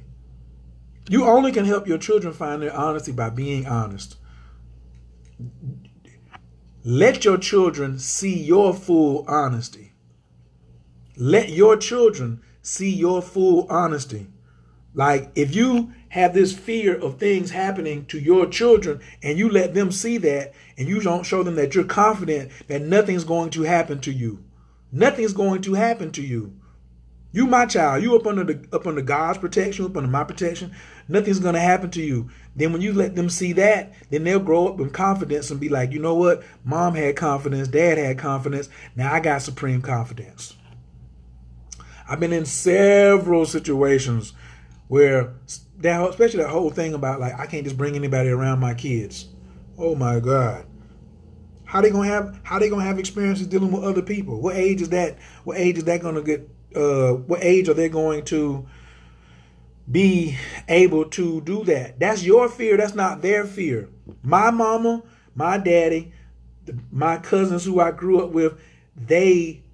Speaker 1: You only can help your children find their honesty by being honest. Let your children see your full honesty. Let your children see your full honesty. Like if you have this fear of things happening to your children and you let them see that and you don't show them that you're confident that nothing's going to happen to you. Nothing's going to happen to you. You, my child, you up under God's protection, up under my protection. Nothing's going to happen to you. Then when you let them see that, then they'll grow up with confidence and be like, you know what? Mom had confidence. Dad had confidence. Now I got supreme confidence. I've been in several situations where, especially that whole thing about like, I can't just bring anybody around my kids. Oh my God. How they gonna have experiences dealing with other people? What age is that? What age is that gonna get? What age are they going to be able to do that? That's your fear. That's not their fear. My mama, my daddy, my cousins who I grew up with, they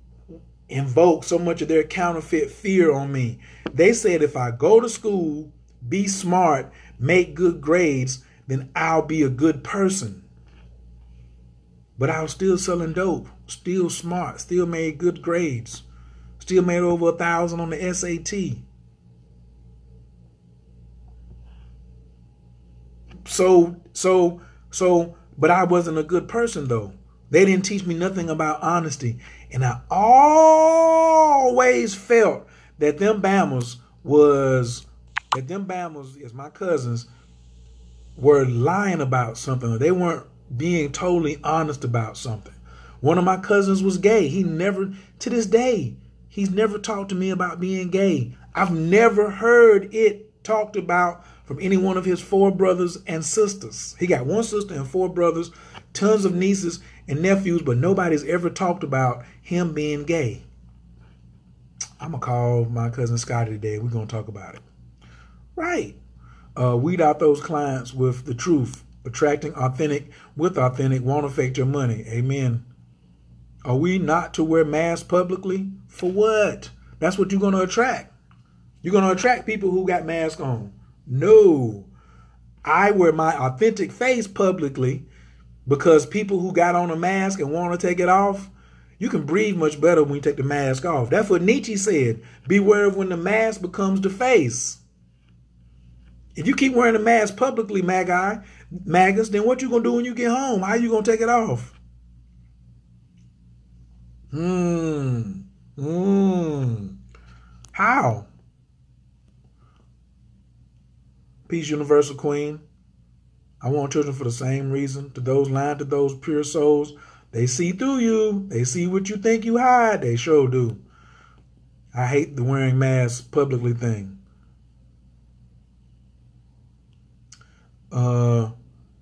Speaker 1: invoke so much of their counterfeit fear on me. They said if I go to school, be smart, make good grades, then I'll be a good person. But I was still selling dope, still smart, still made good grades, still made over 1,000 on the SAT. But I wasn't a good person though. They didn't teach me nothing about honesty. And I always felt that them Bammers, as my cousins, were lying about something, or they weren't being totally honest about something. One of my cousins was gay. To this day, he's never talked to me about being gay. I've never heard it talked about from any one of his 4 brothers and sisters. He got 1 sister and 4 brothers, tons of nieces and nephews, but nobody's ever talked about him being gay. I'm going to call my cousin Scotty today. We're going to talk about it. Right. Weed out those clients with the truth. Attracting authentic with authentic won't affect your money. Amen. Are we not to wear masks publicly? For what? That's what you're going to attract. You're going to attract people who got masks on. No. I wear my authentic face publicly because people who got on a mask and want to take it off, you can breathe much better when you take the mask off. That's what Nietzsche said. Beware of when the mask becomes the face. If you keep wearing a mask publicly, maggots, then what you going to do when you get home? How you going to take it off? How? Peace, Universal Queen. I want children for the same reason. To those lying, to those pure souls, they see through you. They see what you think you hide. They sure do. I hate the wearing masks publicly thing.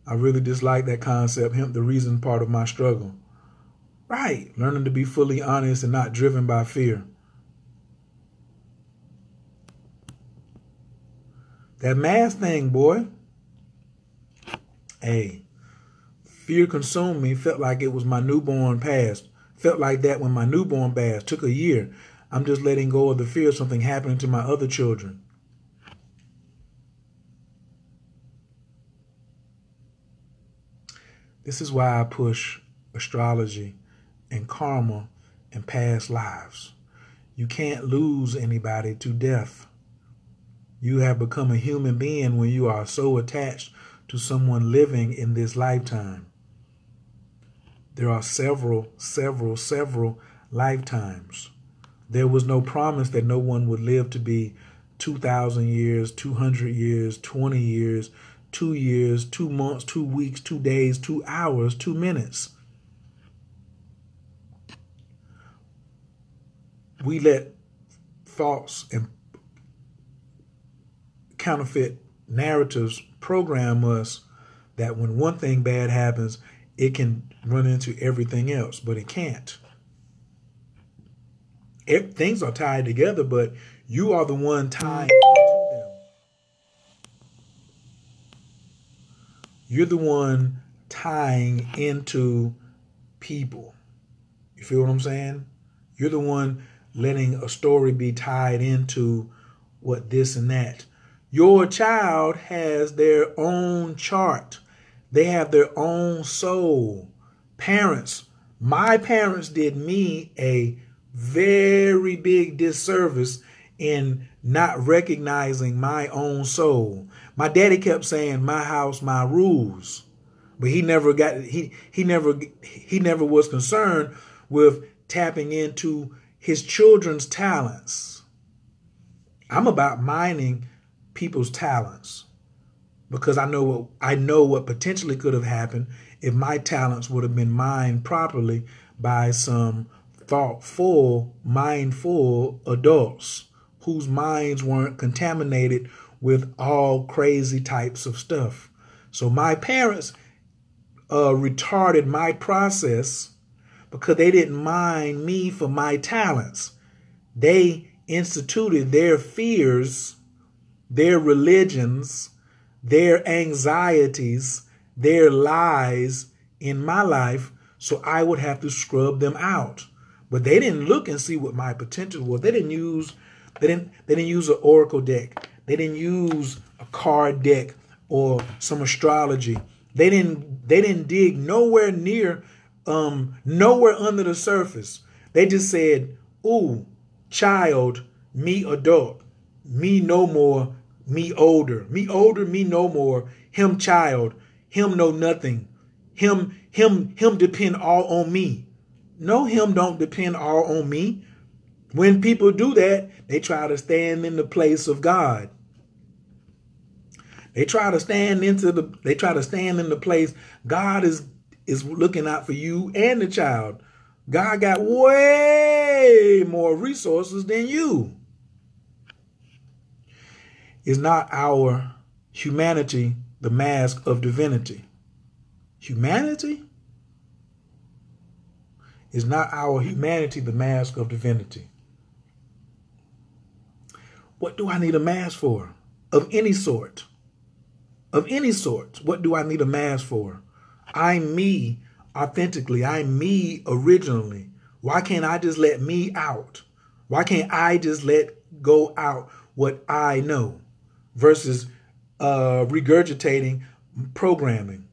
Speaker 1: I really dislike that concept, the reason part of my struggle. Right. Learning to be fully honest and not driven by fear. That mask thing, boy. Hey, fear consumed me. Felt like it was my newborn past. Felt like that when my newborn passed. Took a year. I'm just letting go of the fear of something happening to my other children. This is why I push astrology and karma and past lives. You can't lose anybody to death. You have become a human being when you are so attached to someone living in this lifetime. There are several lifetimes. There was no promise that no one would live to be 2,000 years, 200 years, 20 years, 2 years, 2 months, 2 weeks, 2 days, 2 hours, 2 minutes. We let false and counterfeit narratives program us that when one thing bad happens, it can run into everything else, but it can't. Things are tied together, but you are the one tying into them. You're the one tying into people. You feel what I'm saying? You're the one letting a story be tied into what this and that. Your child has their own chart. They have their own soul. Parents, my parents did me a very big disservice in not recognizing my own soul. My daddy kept saying, my house, my rules. But he never was concerned with tapping into his children's talents. I'm about mining people's talents because I know what potentially could have happened if my talents would have been mined properly by some thoughtful, mindful adults whose minds weren't contaminated with all crazy types of stuff. So my parents retarded my process because they didn't mind me for my talents. They instituted their fears, their religions, their anxieties, their lies in my life, so I would have to scrub them out. But they didn't look and see what my potential was. They didn't use an oracle deck. They didn't use a card deck or some astrology. They didn't dig nowhere near, nowhere under the surface. They just said, ooh, child, me adult, me no more, me older, me no more, him child, him know nothing, him depend all on me. No, him don't depend all on me. When people do that, they try to stand in the place of God. They try to stand in the place. God is looking out for you and the child. God got way more resources than you. Is not our humanity the mask of divinity? Humanity? Is not our humanity the mask of divinity? What do I need a mask for? Of any sort. Of any sort. What do I need a mask for? I'm me authentically. I'm me originally. Why can't I just let me out? Why can't I just let go out what I know versus regurgitating programming?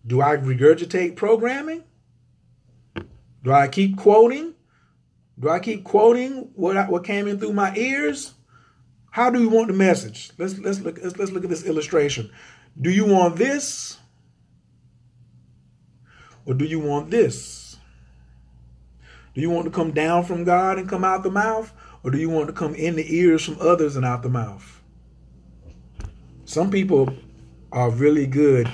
Speaker 1: Do I regurgitate programming? Do I keep quoting? Do I keep quoting what came in through my ears? How do you want the message? Let's look at this illustration. Do you want this? Or do you want this? Do you want to come down from God and come out the mouth? Or do you want to come in the ears from others and out the mouth? Some people are really good.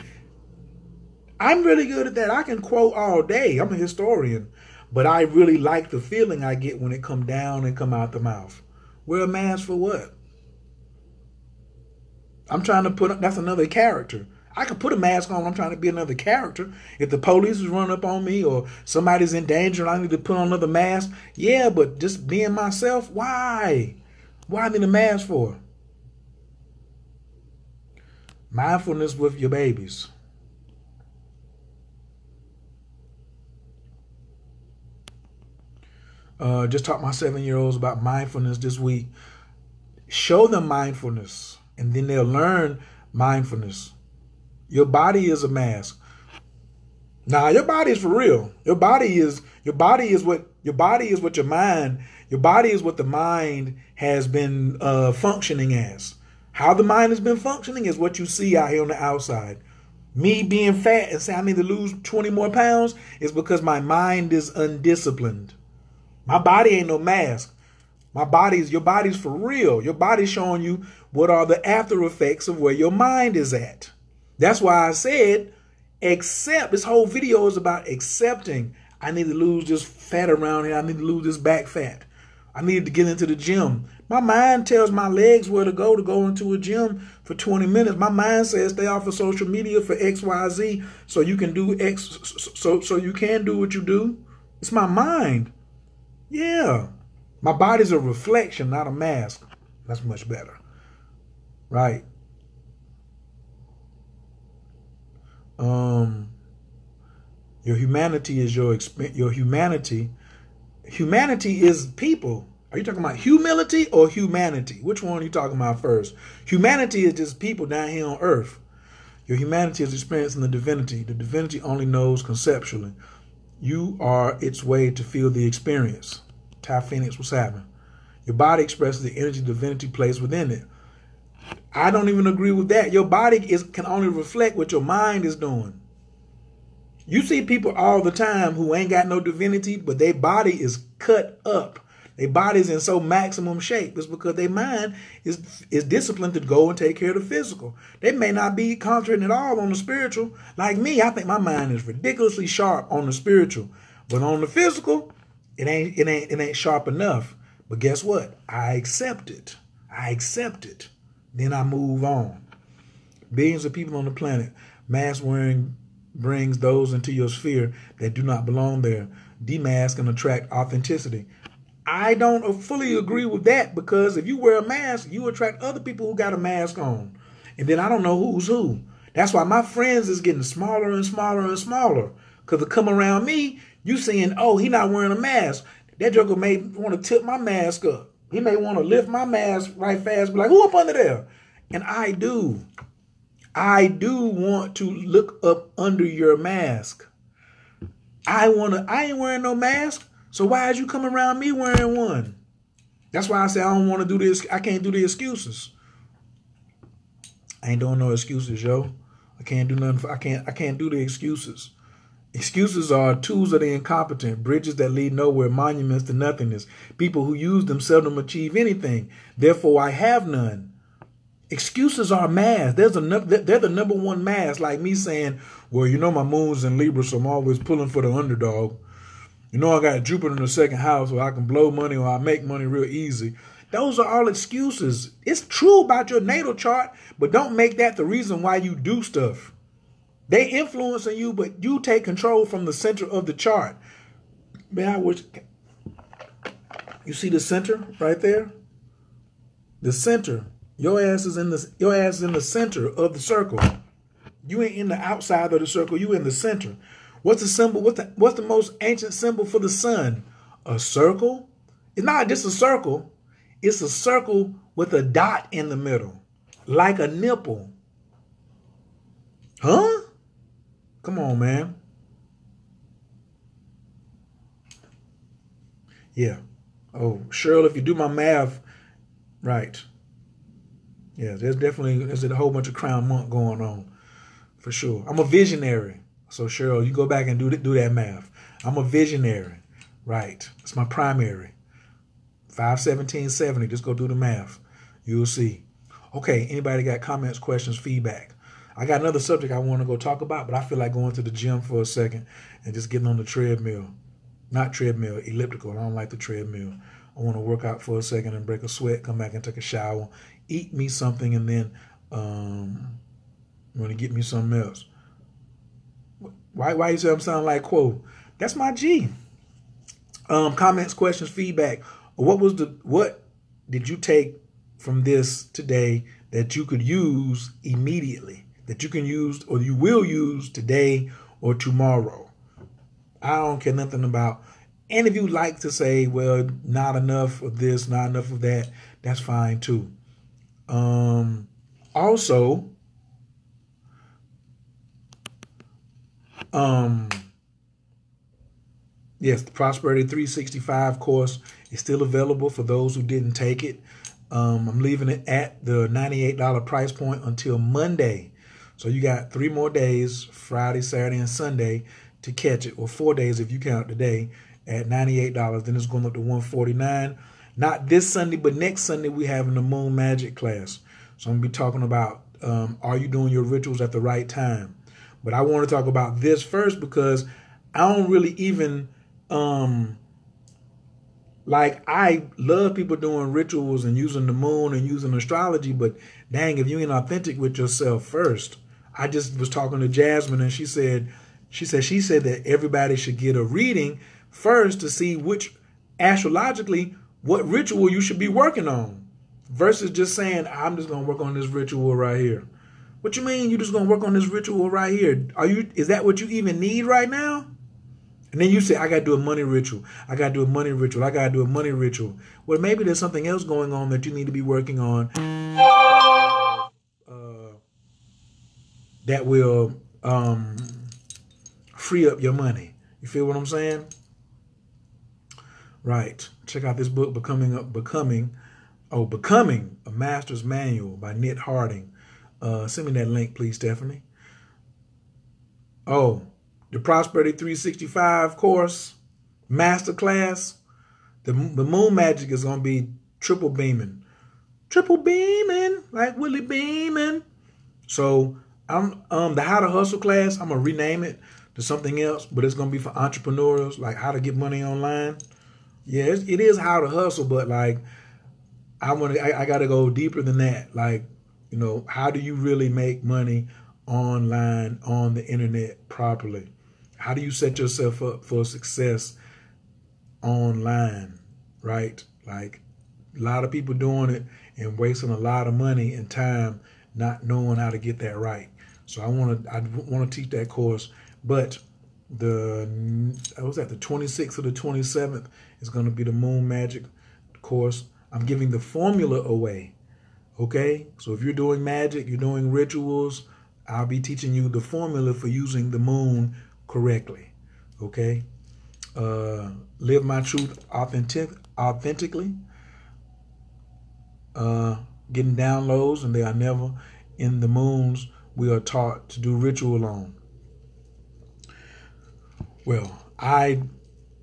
Speaker 1: I'm really good at that. I can quote all day. I'm a historian. But I really like the feeling I get when it come down and come out the mouth. Wear a mask for what? I'm trying to that's another character. I can put a mask on when I'm trying to be another character. If the police is running up on me or somebody's in danger and I need to put on another mask, yeah, but just being myself, why? Why need a mask for? Mindfulness with your babies. Just taught my 7-year-olds about mindfulness this week. Show them mindfulness, and then they'll learn mindfulness. Your body is a mask. Now, your body is for real. Your body is what your mind. Your body is what the mind has been functioning as. How the mind has been functioning is what you see out here on the outside. Me being fat and saying I need to lose 20 more pounds is because my mind is undisciplined. My body ain't no mask. Your body's for real. Your body's showing you what are the after effects of where your mind is at. That's why I said accept. This whole video is about accepting. I need to lose this fat around here. I need to lose this back fat. I need to get into the gym. My mind tells my legs where to go into a gym for 20 minutes. My mind says stay off of social media for X, Y, Z so you can do X, so you can do what you do. It's my mind. Yeah. My body's a reflection, not a mask. That's much better. Right. Your humanity is your humanity. Humanity is people. Are you talking about humility or humanity? Which one are you talking about first? Humanity is just people down here on earth. Your humanity is experiencing the divinity. The divinity only knows conceptually. You are its way to feel the experience. Ty Phoenix, what's happening? Your body expresses the energy divinity placed within it. I don't even agree with that. Your body can only reflect what your mind is doing. You see people all the time who ain't got no divinity, but their body is cut up. Their body's in so maximum shape. It's because their mind is disciplined to go and take care of the physical. They may not be concentrating at all on the spiritual. Like me, I think my mind is ridiculously sharp on the spiritual. But on the physical, it ain't sharp enough. But guess what? I accept it. I accept it. Then I move on. Billions of people on the planet, mask wearing brings those into your sphere that do not belong there. Demask and attract authenticity. I don't fully agree with that, because if you wear a mask, you attract other people who got a mask on. And then I don't know who's who. That's why my friends is getting smaller and smaller and smaller. Because to come around me, you saying, oh, he not wearing a mask. That joker may want to tip my mask up. He may want to lift my mask right fast, be like, who up under there? And I do. I do want to look up under your mask. I ain't wearing no mask. So why is you coming around me wearing one? That's why I say I don't want to do this. I can't do the excuses. I ain't doing no excuses, yo. I can't do nothing. I can't do the excuses. Excuses are tools of the incompetent, bridges that lead nowhere, monuments to nothingness. People who use them seldom achieve anything. Therefore, I have none. Excuses are masks. They're the number one mask. Like me saying, well, you know my moon's in Libra, so I'm always pulling for the underdog. You know I got Jupiter in the second house, or I can blow money, or I make money real easy. Those are all excuses. It's true about your natal chart, but don't make that the reason why you do stuff. They influencing you, but you take control from the center of the chart. Man, I wish you see the center right there. The center. Your ass is in the center of the circle. You ain't in the outside of the circle. You in the center. What's the symbol? What's the most ancient symbol for the sun? A circle? It's not just a circle. It's a circle with a dot in the middle, like a nipple. Huh? Come on, man. Yeah. Oh, Cheryl, if you do my math right. Yeah, there's a whole bunch of crown monk going on, for sure. I'm a visionary. So, Cheryl, you go back and do that math. I'm a visionary. Right. It's my primary. 51770. Just go do the math. You'll see. Okay, anybody got comments, questions, feedback? I got another subject I want to go talk about, but I feel like going to the gym for a second and just getting on the treadmill. Not treadmill, elliptical. I don't like the treadmill. I want to work out for a second and break a sweat, come back and take a shower, eat me something, and then I'm going to get me something else. Why you say I'm sounding like Quo? That's my G. Comments, questions, feedback. What did you take from this today that you could use immediately? That you can use or you will use today or tomorrow? I don't care nothing about. And if you like to say, well, not enough of this, not enough of that, that's fine too. Also, yes, the Prosperity 365 course is still available for those who didn't take it. I'm leaving it at the $98 price point until Monday. So you got 3 more days, Friday, Saturday, and Sunday, to catch it, or 4 days if you count today, at $98. Then it's going up to $149. Not this Sunday, but next Sunday we having the Moon Magic class. So I'm going to be talking about Are you doing your rituals at the right time? But I want to talk about this first because I don't really even like, I love people doing rituals and using the moon and using astrology, but dang, if you ain't authentic with yourself first. I just was talking to Jasmine, and she said that everybody should get a reading first to see which, astrologically, what ritual you should be working on, versus just saying, I'm just gonna work on this ritual right here. What you mean you just gonna work on this ritual right here? Is that what you even need right now? And then you say, I got to do a money ritual. I got to do a money ritual. I got to do a money ritual. Well, maybe there's something else going on that you need to be working on that will free up your money. You feel what I'm saying? Right. Check out this book, Becoming a Master's Manual by Knit Harding. Send me that link, please, Stephanie. Oh, the Prosperity 365 course, masterclass. The moon magic is going to be triple beaming, like Willie Beeman. So I'm the How to Hustle class, I'm gonna rename it to something else, but it's gonna be for entrepreneurs, like how to get money online. Yeah, it is how to hustle, but like I gotta go deeper than that. Like, you know, how do you really make money online on the internet properly? How do you set yourself up for success online, right? Like, a lot of people doing it and wasting a lot of money and time not knowing how to get that right. So I want to teach that course, but the 26th or the 27th is going to be the Moon Magic course. I'm giving the formula away. Okay, so if you're doing magic, you're doing rituals, I'll be teaching you the formula for using the moon correctly. Okay, live my truth authentically. Getting downloads, and they are never in the moons we are taught to do ritual on. Well, I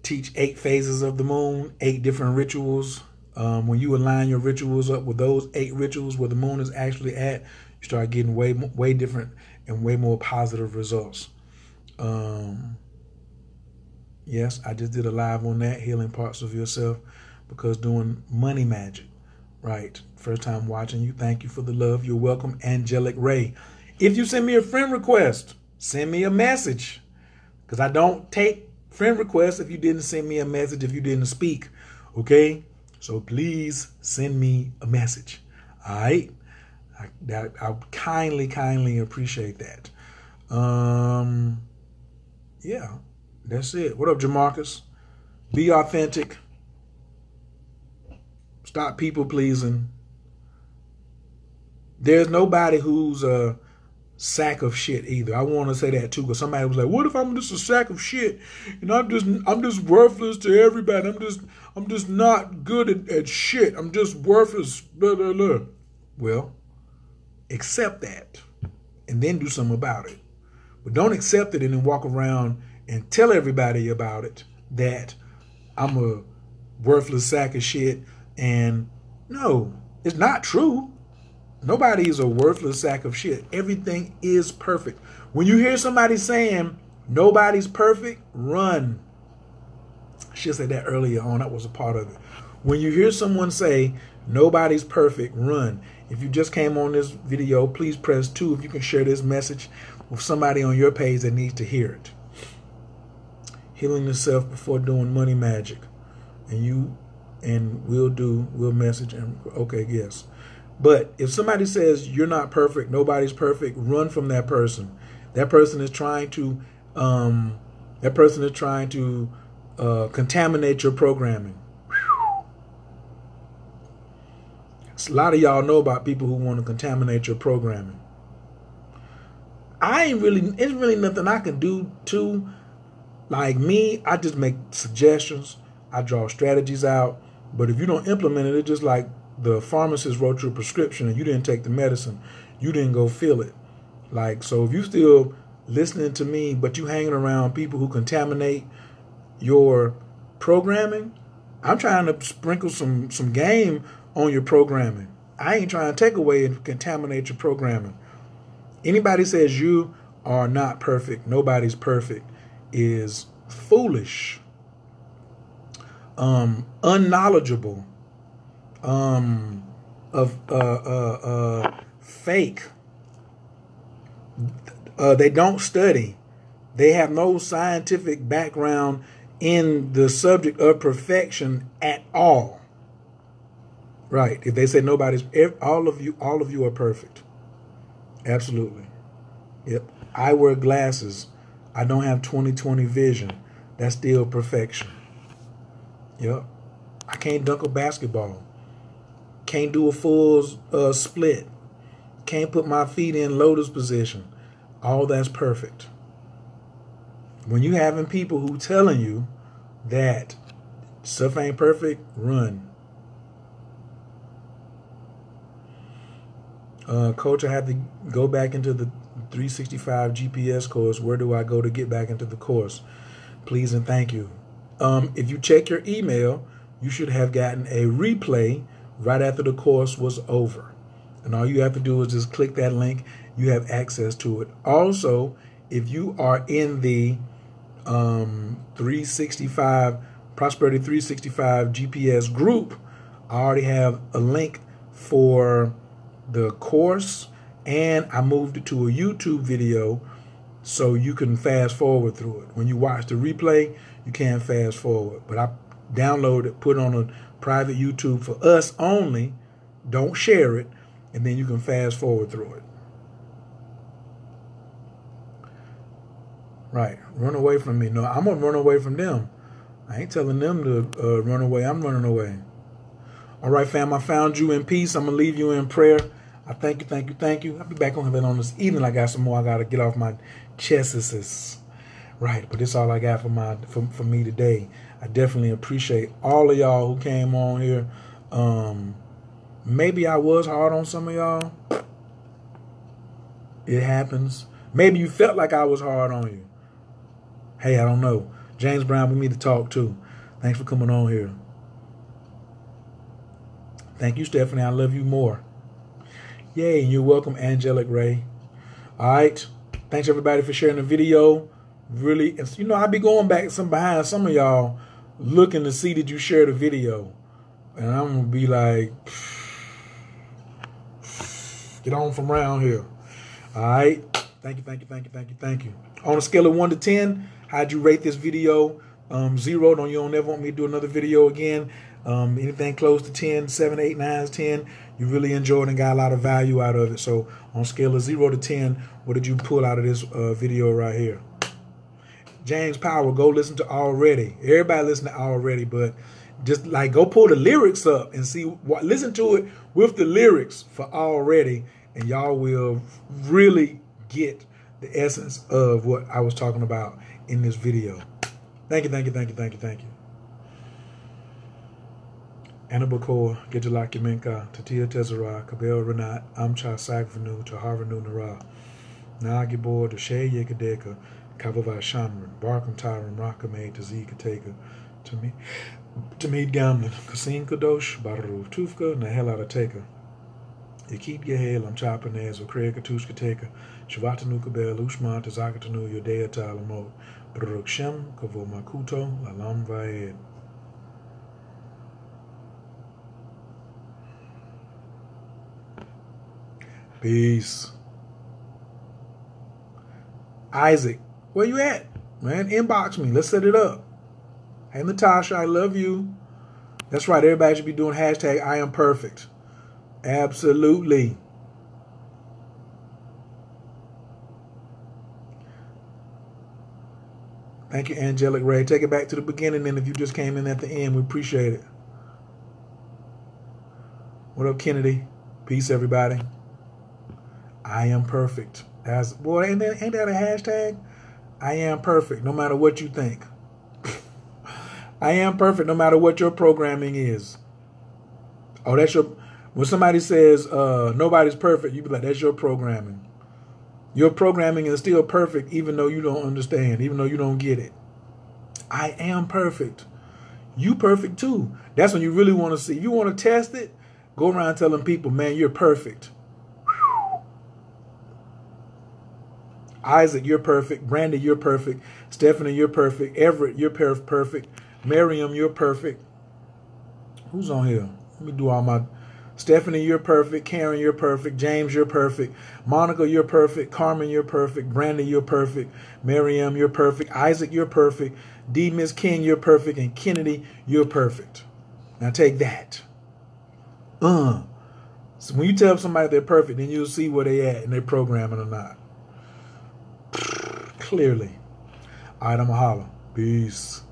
Speaker 1: teach 8 phases of the moon, 8 different rituals. When you align your rituals up with those 8 rituals where the moon is actually at, you start getting way different and way more positive results. Yes, I just did a live on that, healing parts of yourself, because doing money magic. Right. First time watching you. Thank you for the love. You're welcome, Angelic Ray. If you send me a friend request, send me a message, because I don't take friend requests if you didn't send me a message, if you didn't speak. Okay? So please send me a message. All right? I kindly appreciate that. Yeah, that's it. What up, Jamarcus? Be authentic. Stop people pleasing. There's nobody who's a sack of shit either. I want to say that too, because somebody was like, "What if I'm just a sack of shit? And I'm just worthless to everybody. I'm just not good at shit. I'm just worthless." Blah, blah, blah. Well, accept that, and then do something about it. But don't accept it and then walk around and tell everybody about it that I'm a worthless sack of shit. And no, it's not true. Nobody is a worthless sack of shit. Everything is perfect. When you hear somebody saying nobody's perfect, run. I should have said that earlier on. That was a part of it. When you hear someone say nobody's perfect, run. If you just came on this video, please press 2 if you can share this message with somebody on your page that needs to hear it. Healing yourself before doing money magic. And we'll message and okay, yes. But if somebody says you're not perfect, nobody's perfect, run from that person. That person is trying to contaminate your programming. A lot of y'all know about people who want to contaminate your programming. It's really nothing I can do to, like me, I just make suggestions. I draw strategies out. But if you don't implement it, it's just like the pharmacist wrote you a prescription and you didn't take the medicine. You didn't go fill it. Like, so if you still listening to me, but you hanging around people who contaminate your programming, I'm trying to sprinkle some game on your programming. I ain't trying to take away and contaminate your programming. Anybody says you are not perfect, nobody's perfect, is foolish, unknowledgeable, fake. They don't study. They have no scientific background in the subject of perfection at all. Right. If they say nobody's, all of you are perfect. Absolutely. Yep. I wear glasses. I don't have 20/20 vision. That's still perfection. Yep. I can't dunk a basketball. Can't do a full split. Can't put my feet in lotus position. All that's perfect. When you having people who telling you that stuff ain't perfect, run. Coach, I had to go back into the 365 GPS course. Where do I go to get back into the course? Please and thank you. If you check your email, you should have gotten a replay right after the course was over. And all you have to do is just click that link. You have access to it. Also, if you are in the 365 Prosperity 365 GPS group, I already have a link for the course, and I moved it to a YouTube video so you can fast forward through it. When you watch the replay, you can't fast forward. But I download it, put it on a private YouTube for us only. Don't share it, and then you can fast forward through it. Right. Run away from me. No, I'm going to run away from them. I ain't telling them to run away. I'm running away. All right, fam, I found you in peace. I'm going to leave you in prayer. I thank you, thank you, thank you. I'll be back on this evening. I got some more I got to get off my chest. Right, but this is all I got for me today. I definitely appreciate all of y'all who came on here. Maybe I was hard on some of y'all. It happens. Maybe you felt like I was hard on you. Hey, I don't know. James Brown, we need to talk too. Thanks for coming on here. Thank you, Stephanie. I love you more. Yay, and you're welcome, Angelic Ray. All right. Thanks, everybody, for sharing the video. Really, you know, I be going back behind some of y'all looking to see that you share the video. And I'm going to be like, get on from around here. All right. Thank you, thank you, thank you, thank you, thank you. On a scale of 1 to 10, how'd you rate this video? 0, you don't ever want me to do another video again. Anything close to 10, 7, 8, 9 is 10. You really enjoyed and got a lot of value out of it. So on a scale of 0 to 10, what did you pull out of this video right here? James Power, go listen to Already. Everybody listen to Already, but just like go pull the lyrics up and see what, listen to it with the lyrics for Already, and y'all will really get the essence of what I was talking about in this video. Thank you, thank you, thank you, thank you, thank you. Anabakor, Gejalaki Menka, Tatia Tezara, Kabel Renat, Amcha Sagvanu, Taharvanu Nara, Nagibor, Deshay Yekadeka, Kavava Shamran, Barkham Tyron, Rakame, Tazi Kateka, Tamid Gamlin, Kasim Kadosh, Baru Tufka, Nahela Teka. Yakit Yahel, I'm chopping as or Craig Katushka Teka, Shavatanu Kabel, Ushman, Tazakatanu, Yodea Talamo, Baruk Shem, Kavo Makuto, Lalam Vaed. Peace. Isaac, where you at? Man, inbox me. Let's set it up. Hey, Natasha, I love you. That's right. Everybody should be doing hashtag I am perfect. Absolutely. Thank you, Angelic Ray. Take it back to the beginning, and if you just came in at the end, we appreciate it. What up, Kennedy? Peace, everybody. I am perfect. Boy, ain't that a hashtag? I am perfect, no matter what you think. I am perfect, no matter what your programming is. Oh, that's your. When somebody says nobody's perfect, you be like, that's your programming. Your programming is still perfect, even though you don't understand, even though you don't get it. I am perfect. You perfect too. That's when you really want to see. If you want to test it, go around telling people, man, you're perfect. Isaac, you're perfect. Brandy, you're perfect. Stephanie, you're perfect. Everett, you're perfect. Miriam, you're perfect. Who's on here? Let me do all my... Stephanie, you're perfect. Karen, you're perfect. James, you're perfect. Monica, you're perfect. Carmen, you're perfect. Brandy, you're perfect. Miriam, you're perfect. Isaac, you're perfect. D. Miss King, you're perfect. And Kennedy, you're perfect. Now take that. So when you tell somebody they're perfect, then you'll see where they at in their programming or not. Clearly. All right, I'm going to holler. Peace.